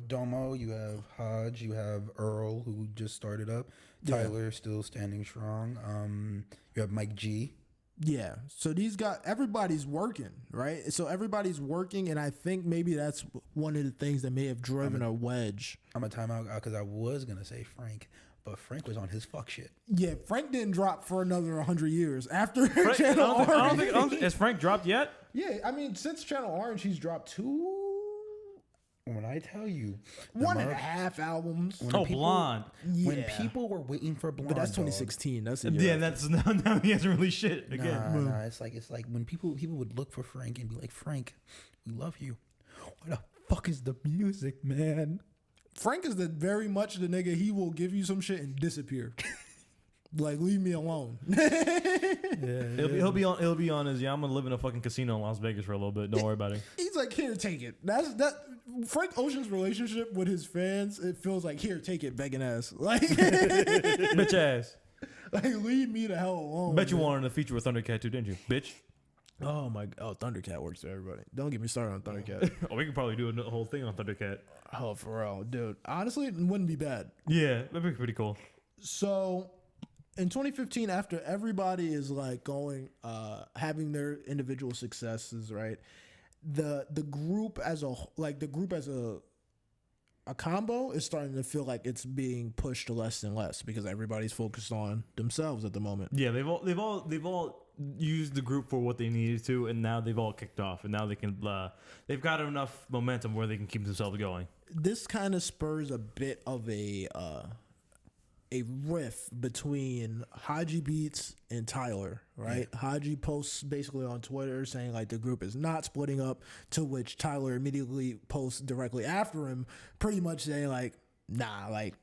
Domo, you have Hodge, you have Earl, who just started up. Tyler still standing strong. You have Mike G. Yeah. So these guys, everybody's working, right? So everybody's working, and I think maybe that's one of the things that may have driven a wedge. I'm a timeout because I was gonna say Frank, but Frank was on his fuck shit. Yeah, Frank didn't drop for another 100 years after Frank, Channel Orange. I don't think, has Frank dropped yet? Yeah, I mean, since Channel Orange, he's dropped two. When I tell you, 1.5 albums. Blonde. When people were waiting for Blonde, But that's dog. Yeah, 2016. That's a year that's now he hasn't really shit again. Nah, it's like when people would look for Frank and be like, Frank, we love you. What the fuck is the music, man? Frank is very much the nigga. He will give you some shit and disappear. Like, leave me alone. He'll be on his I'm gonna live in a fucking casino in Las Vegas for a little bit. Don't worry about it. He's like, here, take it. Frank Ocean's relationship with his fans, it feels like, here, take it, begging ass. Like, Bitch ass. like, leave me the hell alone. Bet you man. wanted to feature with Thundercat too, didn't you, bitch? Oh my! Oh, Thundercat works for everybody. Don't get me started on Thundercat. Oh, we could probably do a whole thing on Thundercat. Oh, for real, dude. Honestly, it wouldn't be bad. Yeah, that'd be pretty cool. So, in 2015, after everybody is like going, having their individual successes, right? The group as a a combo is starting to feel like it's being pushed less and less because everybody's focused on themselves at the moment. Yeah, they've all used the group for what they needed to, and now they've all kicked off, and now they can they've got enough momentum where they can keep themselves going. This kind of spurs a bit of a riff between Haji Beats and Tyler, right? Yeah. Haji posts basically on Twitter saying like the group is not splitting up, to which Tyler immediately posts directly after him, pretty much saying like, nah, like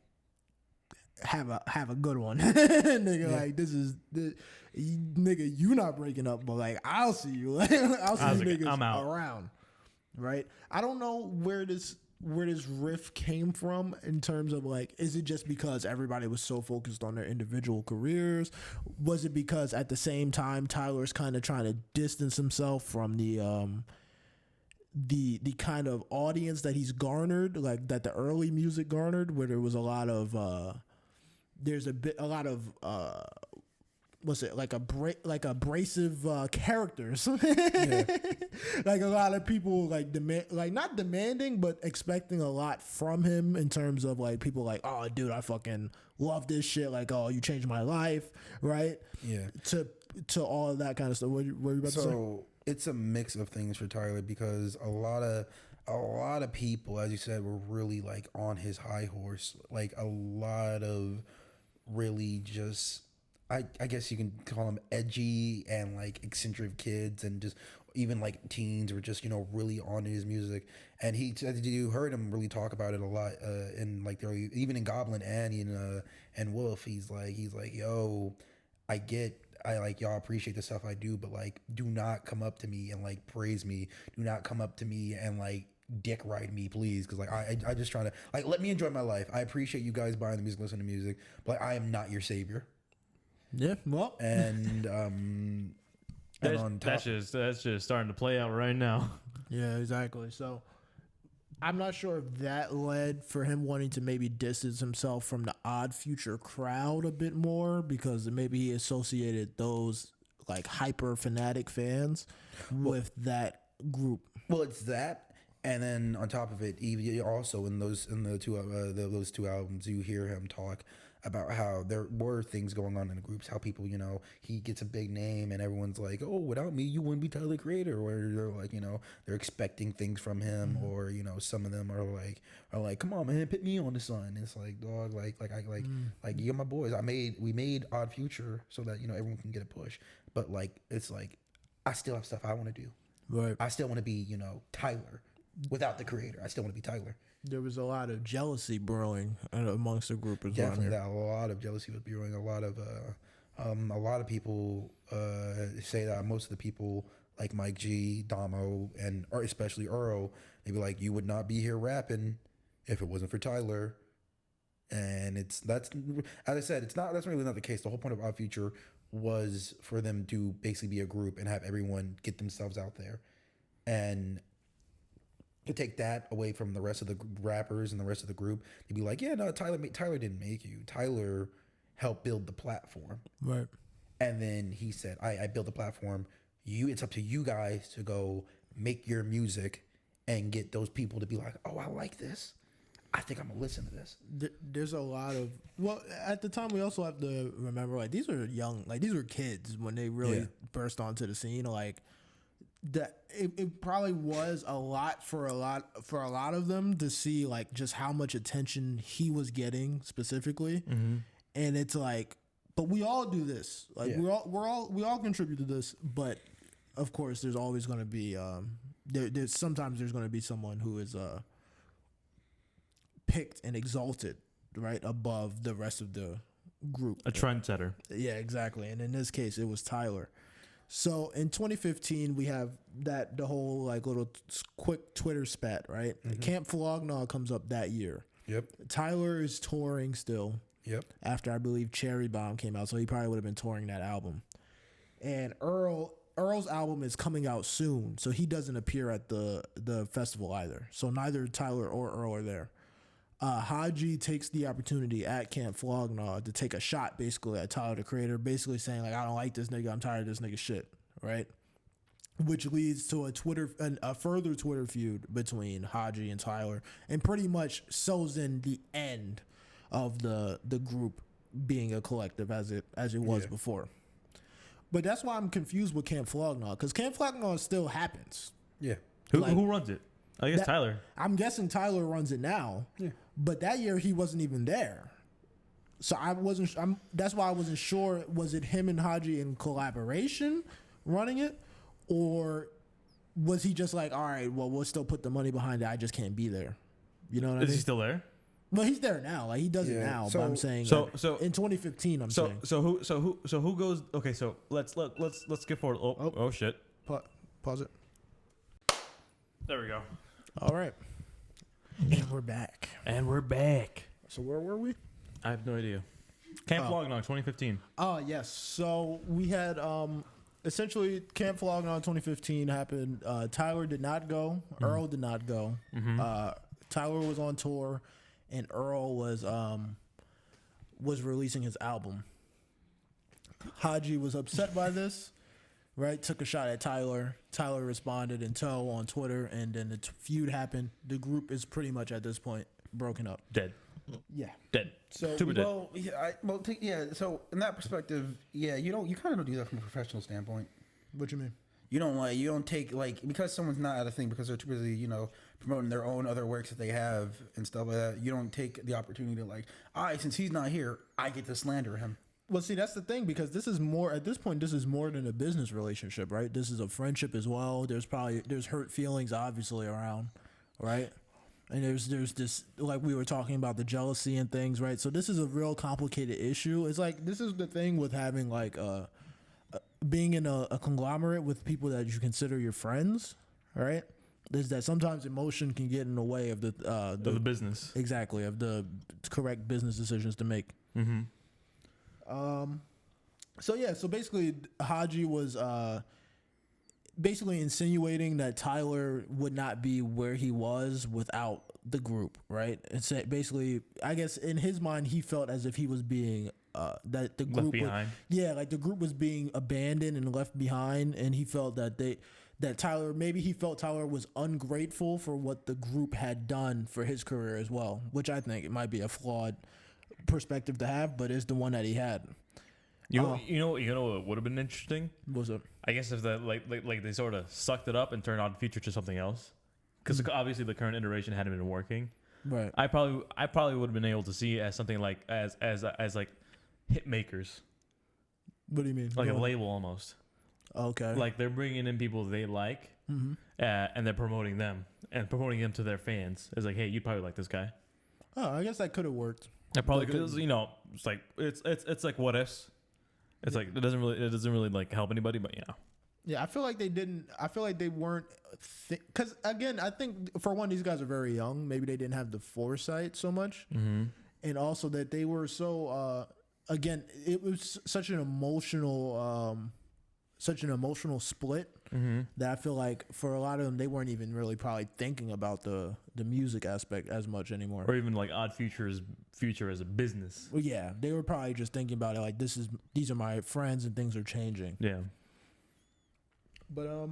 have a good one. Nigga, like this is nigga, you not breaking up, but like I'll see you. I'll see you niggas around. Right? I don't know where this riff came from in terms of like, is it just because everybody was so focused on their individual careers? Was it because at the same time Tyler's kind of trying to distance himself from the kind of audience that he's garnered, like that the early music garnered, where there was a lot of what's it, like abrasive characters. Yeah. Like a lot of people like not demanding but expecting a lot from him in terms of like people like, oh dude, I fucking love this shit, like, oh, you changed my life, right? Yeah. To all of that kind of stuff. What you about to say? So it's a mix of things for Tyler, because a lot of people, as you said, were really like on his high horse. Like a lot of really just, I guess you can call them edgy and like eccentric kids, and just even like teens were just, really on his music. And you heard him really talk about it a lot in like even in Goblin and Wolf. He's like, yo, I like, y'all appreciate the stuff I do, but like, do not come up to me and like praise me. Do not come up to me and like dick ride me, please, because like I just trying to like, let me enjoy my life. I appreciate you guys buying the music, listening to music, but like, I am not your savior. Yeah, well, and on top, that's just starting to play out right now. Yeah, exactly. So I'm not sure if that led for him wanting to maybe distance himself from the Odd Future crowd a bit more, because maybe he associated those like hyper fanatic fans with that group. Well, it's that, and then on top of it, also in those two albums, you hear him talk about how there were things going on in the groups, how people, he gets a big name and everyone's like, oh, without me, you wouldn't be Tyler, the Creator, or they're like, they're expecting things from him, or, some of them are like, come on, man, put me on the sun. It's like, dog, like you're my boys. We made Odd Future so that, everyone can get a push. But like, it's like, I still have stuff I want to do. Right. I still want to be, Tyler without the Creator. I still want to be Tyler. There was a lot of jealousy brewing amongst the group as well. Definitely, a lot of jealousy was brewing. A lot of people say that most of the people like Mike G, Damo, or especially Earl, they'd be like, "You would not be here rapping if it wasn't for Tyler." And that's as I said, that's really not the case. The whole point of Odd Future was for them to basically be a group and have everyone get themselves out there, and to take that away from the rest of the rappers and the rest of the group, they'd be like, yeah, no, Tyler didn't make you. Tyler helped build the platform. Right. And then he said, I built the platform. It's up to you guys to go make your music and get those people to be like, oh, I like this. I think I'm going to listen to this. There's a lot of, well, at the time we also have to remember, like, these were young, like these were kids when they really burst onto the scene. Like, that it probably was a lot for a lot of them to see like just how much attention he was getting specifically. Mm-hmm. And it's like, but we all do this, like we all contribute to this, but of course there's always going to be sometimes there's going to be someone who is picked and exalted right above the rest of the group, a trendsetter. Yeah, exactly. And in this case it was Tyler. So in 2015, we have the whole like little quick Twitter spat, right? Mm-hmm. Camp Flog Gnaw comes up that year. Yep. Tyler is touring still. Yep. After I believe Cherry Bomb came out, so he probably would have been touring that album. And Earl's album is coming out soon, so he doesn't appear at the festival either. So neither Tyler or Earl are there. Haji takes the opportunity at Camp Flog Gnaw to take a shot basically at Tyler, the Creator, basically saying like, I don't like this nigga, I'm tired of this nigga shit, right? which leads to a further Twitter feud between Haji and Tyler, and pretty much sews in the end of the group being a collective as it was before. But that's why I'm confused with Camp Flog Gnaw, because Camp Flog Gnaw still happens. Yeah. Who runs it? I guess Tyler. I'm guessing Tyler runs it now. Yeah. But that year he wasn't even there. So that's why I wasn't sure, was it him and Haji in collaboration running it? Or was he just like, all right, well, we'll still put the money behind it. I just can't be there. You know what I mean? Is he still there? Well, he's there now. Like, he does it now. So- but I'm saying, so in 2015, I'm saying. So who goes? Okay, so let's skip forward. Oh shit! Pause it. There we go. All right. And we're back. So where were we? I have no idea. Camp Flog Gnaw 2015. Yes. So we had essentially Camp Flog Gnaw 2015 happened. Tyler did not go. Earl did not go. Tyler was on tour, and Earl was releasing his album. Haji was upset by this, right? Took a shot at Tyler. Tyler responded in tow on Twitter, and then the feud happened. The group is pretty much at this point broken up. Dead. Yeah. Dead. So Super dead. So in that perspective, you kind of don't do that from a professional standpoint. What you mean? You don't take because someone's not at a thing because they're too busy, promoting their own other works that they have and stuff like that. You don't take the opportunity to since he's not here, I get to slander him. Well, see, that's the thing, because this is more than a business relationship, right? This is a friendship as well. There's hurt feelings obviously around, right? And there's this, like we were talking about, the jealousy and things, right? So this is a real complicated issue. It's like, this is the thing with having being in a conglomerate with people that you consider your friends, right? Is that sometimes emotion can get in the way of the business. Exactly, of the correct business decisions to make. Mm-hmm. So basically Haji was basically insinuating that Tyler would not be where he was without the group, right? It's basically, I guess in his mind, he felt as if he was being that the group the group was being abandoned and left behind, and he felt that Tyler was ungrateful for what the group had done for his career as well, which I think it might be a flawed perspective to have, but it's the one that he had. You know what would have been interesting? What's up? I guess if they sort of sucked it up and turned Odd Future to something else, because obviously the current iteration hadn't been working. Right. I probably would have been able to see it as something like as like hit makers. What do you mean? Like a label almost. Okay. Like they're bringing in people they like, and they're promoting them to their fans. It's like, hey, you'd probably like this guy. Oh, I guess that could have worked. That probably could. It's like it's like what ifs. It's like it doesn't really like help anybody, but Yeah, I feel like they didn't. I feel like they weren't, because again, I think for one, these guys are very young. Maybe they didn't have the foresight so much, and also that they were so. Again, it was such an emotional split that I feel like for a lot of them, they weren't even really probably thinking about the music aspect as much anymore, or even like Odd Future's future as a business. Well, yeah, they were probably just thinking about it like these are my friends and things are changing. Yeah. But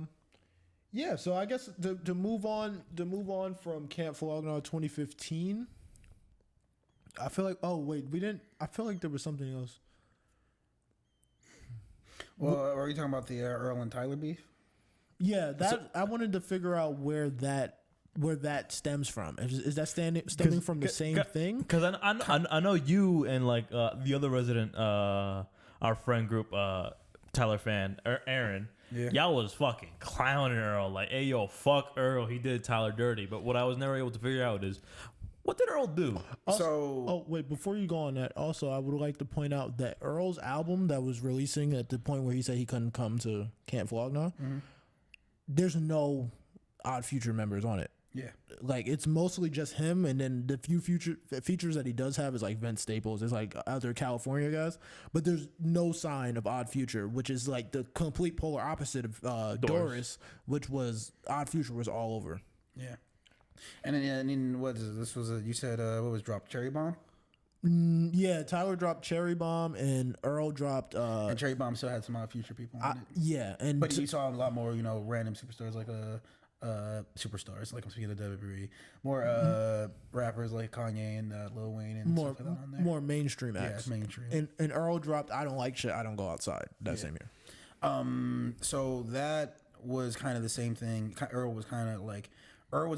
yeah. So I guess to move on from Camp Flog Gnaw 2015. I feel like I feel like there was something else. Well, are you talking about the Earl and Tyler beef? Yeah, I wanted to figure out where that stems from. Is that stemming from the same thing? Because I know you and like the other resident, our friend group, Tyler fan, Aaron. Yeah. Y'all was fucking clowning Earl. Like, hey, yo, fuck Earl. He did Tyler dirty. But what I was never able to figure out is, what did Earl do? Also, wait, before you go on that, also, I would like to point out that Earl's album that was releasing at the point where he said he couldn't come to Camp Flog Gnaw, there's no Odd Future members on it. Yeah. Like, it's mostly just him, and then the few features that he does have is like Vince Staples. It's like other California guys, but there's no sign of Odd Future, which is like the complete polar opposite of Doris, which was Odd Future was all over. Yeah. And then what is this? You said what was dropped? Cherry Bomb? Yeah, Tyler dropped Cherry Bomb and Earl dropped. And Cherry Bomb still had some Odd Future people on it. Yeah, and But you saw a lot more, random superstars like superstars, like I'm speaking of WWE, more rappers like Kanye and Lil Wayne and more stuff like that on there. more mainstream Yeah, acts. mainstream. And Earl dropped I Don't Like Shit, I Don't Go Outside that same year. So that was kind of the same thing. Earl was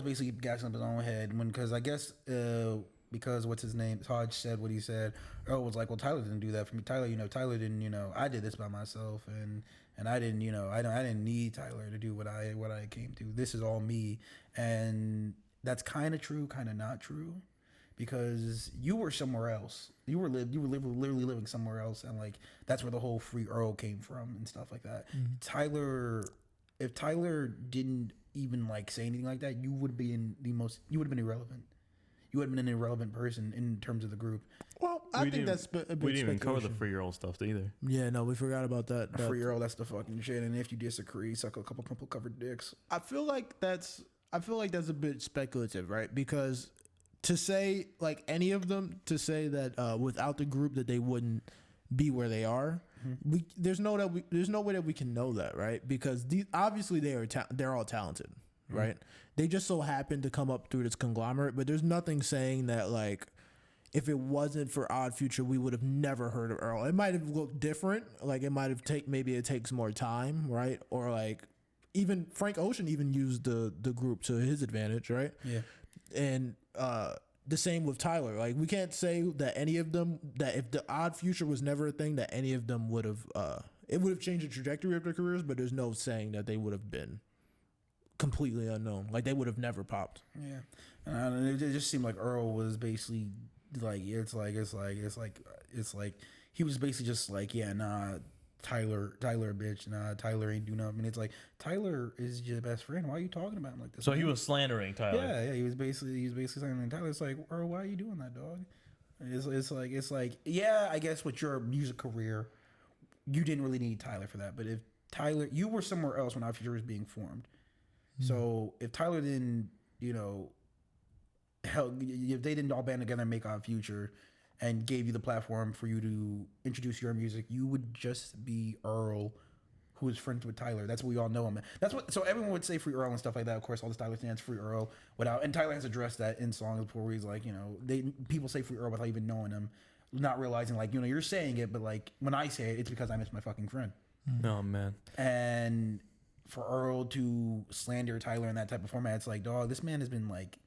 basically gassing up his own head because I guess because what's his name, Hodge said what he said. Earl was like, well, Tyler didn't do that for me. Tyler didn't, I did this by myself and I didn't, I didn't need Tyler to do what I came to. This is all me, and that's kind of true, kind of not true, because you were somewhere else. You were literally living somewhere else, and like that's where the whole Free Earl came from and stuff like that. If Tyler didn't even like say anything like that, you would have been irrelevant. You would have been an irrelevant person in terms of the group. Well, I think that's a big we didn't even cover the speculation. Free Earl stuff either. Yeah, no, we forgot about that. Free Earl, that's the fucking shit. And if you disagree, suck a couple pimple covered dicks. I feel like that's a bit speculative, right? Because to say like any of them to say that without the group that they wouldn't be where they are, there's no way that we can know that, right? Because obviously they're all talented, right? They just so happen to come up through this conglomerate, but there's nothing saying that like if it wasn't for Odd Future, we would have never heard of Earl. It might have looked different, like it might have maybe it takes more time, right? Or like even Frank Ocean even used the group to his advantage, right? Yeah. And the same with Tyler. Like we can't say that any of them, that if the Odd Future was never a thing, that any of them would have it would have changed the trajectory of their careers, but there's no saying that they would have been completely unknown. Like they would have never popped. Yeah, and it just seemed like Earl was basically like it's like he was basically just like, yeah, nah, Tyler a bitch, nah, Tyler ain't do nothing. It's like Tyler is your best friend. Why are you talking about him like this? So he was slandering Tyler. Yeah, he was basically slandering Tyler. It's like, Earl, why are you doing that, dog? It's like yeah, I guess with your music career, you didn't really need Tyler for that. But if Tyler, you were somewhere else when Odd Future was being formed. So if Tyler didn't, if they didn't all band together and make Odd Future and gave you the platform for you to introduce your music, you would just be Earl, who is friends with Tyler. That's what we all know him. So everyone would say Free Earl and stuff like that. Of course, all the Tyler fans Free Earl and Tyler has addressed that in songs before where he's like, people say Free Earl without even knowing him, not realizing like, you're saying it, but like when I say it, it's because I miss my fucking friend. Oh man. And for Earl to slander Tyler in that type of format, it's like, dog, this man has been like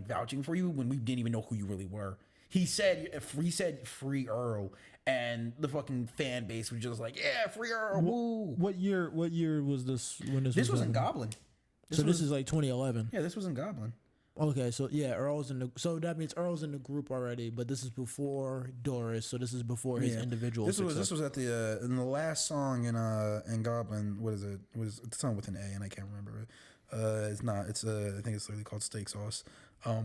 vouching for you when we didn't even know who you really were. He said Free Earl, and the fucking fan base was just like, yeah, Free Earl, woo. What year was this when This was in Goblin. This is like 2011. Yeah, this was in Goblin. Okay, so yeah, so that means Earl's in the group already, but this is before Doris, so this is before his individual This success. was at the in the last song in Goblin. What is it? It's a song with an A, and I can't remember it. It's not. It's I think it's literally called Steak Sauce. Yeah,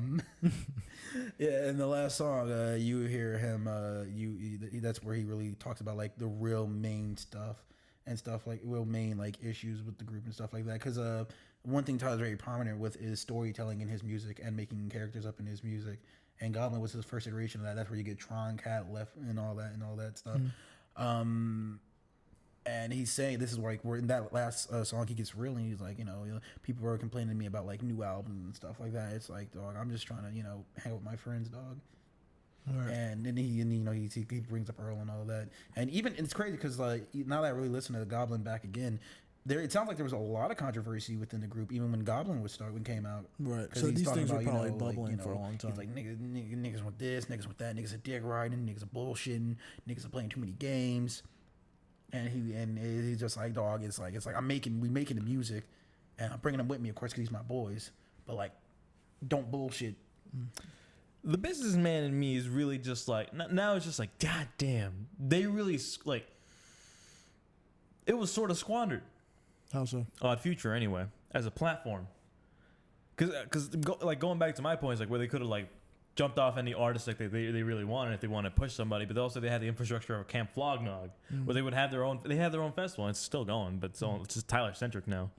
in the last song, you hear him. That's where he really talks about like the real main stuff and stuff like real main like issues with the group and stuff like that. Because one thing Tyler's very prominent with is storytelling in his music and making characters up in his music. And Goblin was his first iteration of that. That's where you get Tron, Cat, Left, and all that stuff. And he's saying this is like we're in that last song he gets real and he's like, people are complaining to me about like new albums and stuff like that. It's like, dog, I'm just trying to hang out with my friends, dog. Right. And then he brings up Earl and all that. And it's crazy because like now that I really listen to the Goblin back again, it sounds like there was a lot of controversy within the group, even when Goblin came out. Right. So these things were probably bubbling for a long time. He's like, niggas want this, niggas want that, niggas are dick riding, niggas are bullshitting, niggas are playing too many games. And he's just like, dog, it's like we making the music, and I'm bringing him with me, of course, because he's my boys. But like, don't bullshit. The businessman in me is really just like now. It's just like, god damn, they really like. It was sort of squandered. How so? Odd Future, anyway, as a platform. Because going back to my points, like where they could have like jumped off any artist like they really wanted if they want to push somebody, but also they had the infrastructure of Camp Flognog, where they would have their own festival, and it's still going, but it's just Tyler centric now.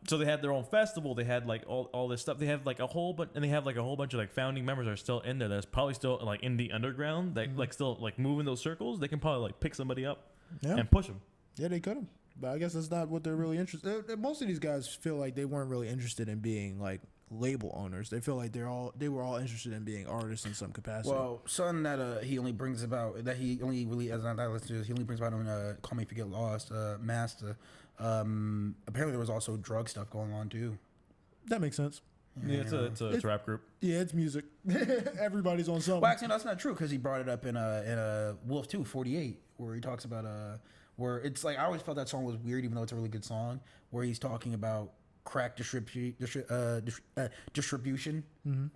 So they had their own festival, they had like all this stuff, they have like a whole bunch of like founding members are still in there that's probably still like in the underground, that like still like moving those circles. They can probably like pick somebody up and push them. Yeah, they could have. But I guess that's not what they're really interested in. Most of these guys feel like they weren't really interested in being like label owners. They feel like they were all interested in being artists in some capacity. Well, something that he only brings about, that he only really, as I listen to this, he only brings about on Call Me If You Get Lost, Master. Apparently there was also drug stuff going on too. That makes sense. Yeah, it's a rap group. Yeah, it's music. Everybody's on something. Well, actually, that's not true, because he brought it up in a Wolf 2, 48, where he talks about where it's like, I always felt that song was weird, even though it's a really good song, where he's talking about crack distribution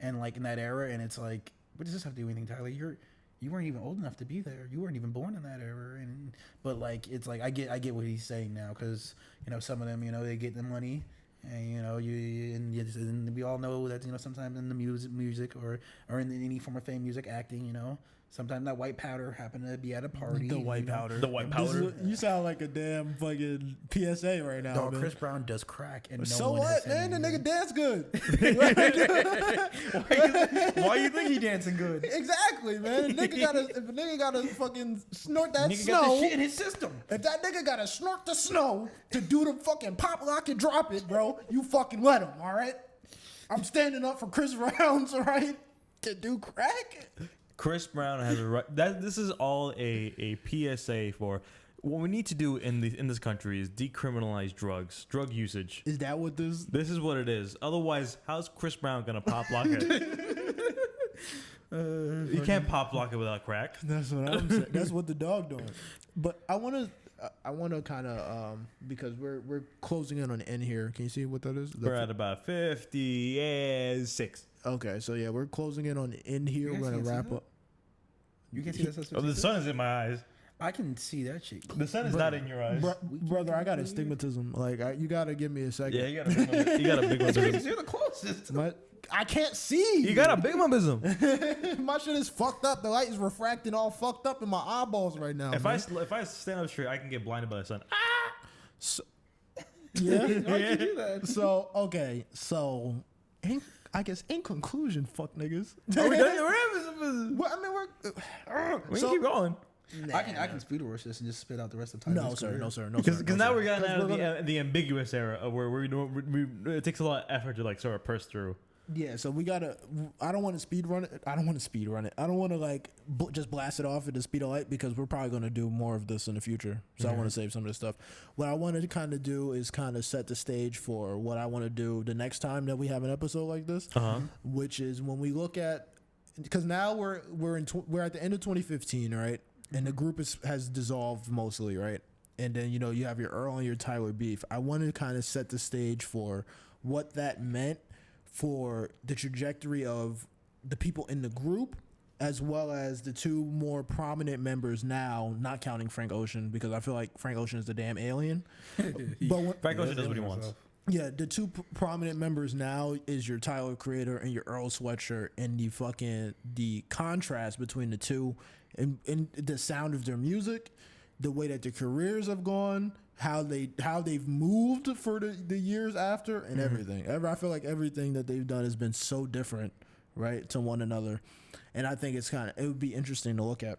and like in that era, and it's like, what does this have to do with anything, Tyler? You weren't even old enough to be there. You weren't even born in that era, but like, it's like I get what he's saying now, because some of them they get the money. And and we all know that sometimes in the music or in any form of fame, music, acting, sometimes that white powder happened to be at a party. The white powder. You sound like a damn fucking PSA right now. No, Chris Brown does crack, and so what, man? The nigga dance good. Why you think he dancing good? Exactly, man. If a nigga gotta fucking snort that Nigga snow, got the shit in his system. if that nigga gotta snort the snow to do the fucking pop, lock, and drop it, bro, you fucking let him, all right? I'm standing up for Chris Brown's, all right? To do crack. Chris Brown has a right. This is all a PSA for what we need to do in this country is decriminalize drug usage. Is that what this? This is what it is. Otherwise, how's Chris Brown gonna pop lock it? You can't pop lock it without crack. That's what I'm saying. That's what the dog doing. But I want to kind of because we're closing in on the end here. Can you see what that is? We're at about 56. Okay, so yeah, we're closing in on the end here. We're gonna wrap up. You can see that. Oh, the sun is in my eyes. I can see that shit. The sun is not in your eyes. Brother, I got astigmatism. Like, you gotta give me a second. Yeah, you got a big one. You're the closest. I can't see. You got a big one. My shit is fucked up. The light is refracting all fucked up in my eyeballs right now. If I stand up straight, I can get blinded by the sun. So, yeah. Why'd you do that? So okay. So, I guess in conclusion, fuck niggas. Are we done? Well, I mean, We can keep going. Nah. I can speed horse this and just spit out the rest of time. No, sir. Because now we're getting out of the ambiguous era of where it takes a lot of effort to like sort of purse through. Yeah, so we gotta. I don't want to speed run it. I don't want to like just blast it off at the speed of light, because we're probably gonna do more of this in the future. So I want to save some of this stuff. What I wanted to kind of do is kind of set the stage for what I want to do the next time that we have an episode like this, which is when we look at, because now we're at the end of 2015, right? And the group has dissolved mostly, right? And then you have your Earl and your Tyler beef. I wanted to kind of set the stage for what that meant for the trajectory of the people in the group, as well as the two more prominent members now, not counting Frank Ocean, because I feel like Frank Ocean is the damn alien. But Frank Ocean does what he wants. Yeah, the two prominent members now is your Tyler Creator and your Earl Sweatshirt, and the contrast between the two and the sound of their music, the way that their careers have gone, how they've moved for the years after, and everything. I feel like everything that they've done has been so different, right, to one another, and I think it would be interesting to look at.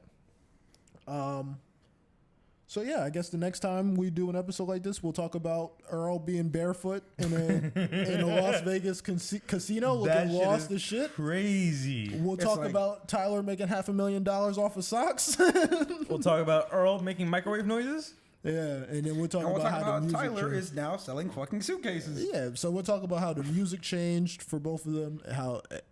So yeah, I guess the next time we do an episode like this, we'll talk about Earl being barefoot in a Las Vegas casino looking lost as shit. Crazy. We'll talk about Tyler making $500,000 off of socks. We'll talk about Earl making microwave noises. Yeah, and then we'll talk about how the music Tyler changed. is now selling fucking suitcases. Yeah, so we'll talk about how the music changed for both of them,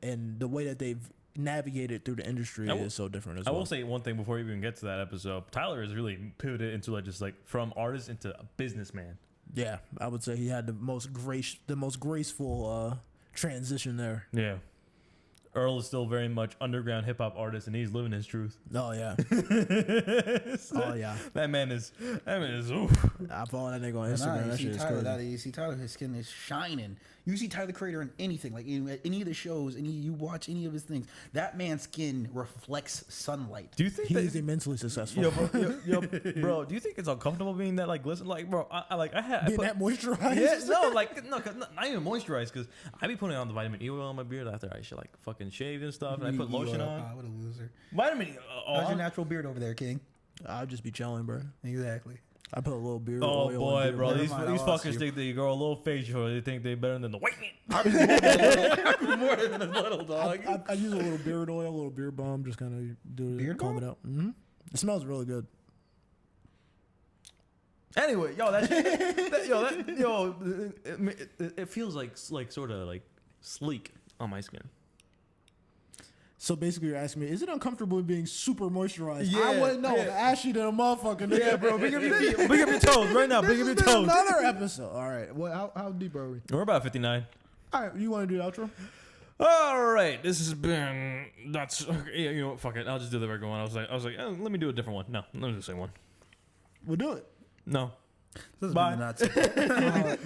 and the way that they've navigated through the industry is so different as well. I will say one thing before we even get to that episode. Tyler has really pivoted into just like from artist into a businessman. Yeah, I would say he had the most graceful transition there. Yeah. Earl is still very much underground hip hop artist, and he's living his truth. Oh yeah. Oh yeah. That man is. Oof. I follow that nigga on Nah, Instagram. you That see shit is Tyler, crazy. you see Tyler, his skin is shining. You see Tyler the Creator in anything, like in any of the shows, you watch any of his things. That man's skin reflects sunlight. Do you think He that is immensely successful. bro, do you think it's uncomfortable being that like listen like bro I Being that moisturized. yeah, no, like no, 'cause not even moisturized because I be putting on the vitamin E oil on my beard after I should like fucking shave and stuff, and I put lotion on. What a loser. Vitamin E. How's your natural beard over there, King? I'll just be chilling, bro. Exactly. I put a little beard Oh oil. boy, and bro, beard these mind, these I'll ask fuckers you. think they grow a little facial. They think they better than the white man. More than a little dog. I use a little beard oil, a little beard balm, just kind of do it, Beard calm balm? it out. Mm-hmm. It smells really good. Anyway, yo, it feels like sort of like sleek on my skin. So basically, you're asking me, is it uncomfortable being super moisturized? Yeah, I wouldn't know. yeah. Ashy than a motherfucker. Nigga. Yeah, bro, big up your toes right now. Big up your This has toes. been another episode. All right. Well, how deep are we? We're about 59. All right. You want to do the outro? All right, this has been that's yeah, you know what, fuck it. I'll just do the regular one. I was like, oh, let me do a different one. No, let me do the same one. We'll do it. No. This has Bye. been nuts.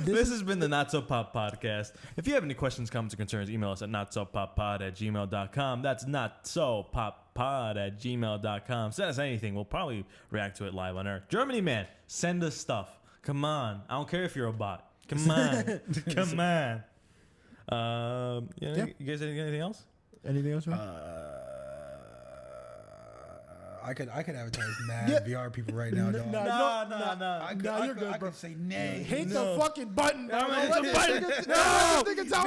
This has been the Not So Pop podcast. If you have any questions, comments, or concerns, email us at notsopoppod@gmail.com. That's notsopoppod@gmail.com. Send us anything. We'll probably react to it live on air. Germany, man, send us stuff. Come on. I don't care if you're a bot. Come on. Come on. Yeah. You guys anything else? Anything else? Man? I could advertise mad VR people right now, dog. Nah, I you're good, I bro. could say nay. Hit No. the fucking button. No, Bro. man. Let this nigga talk.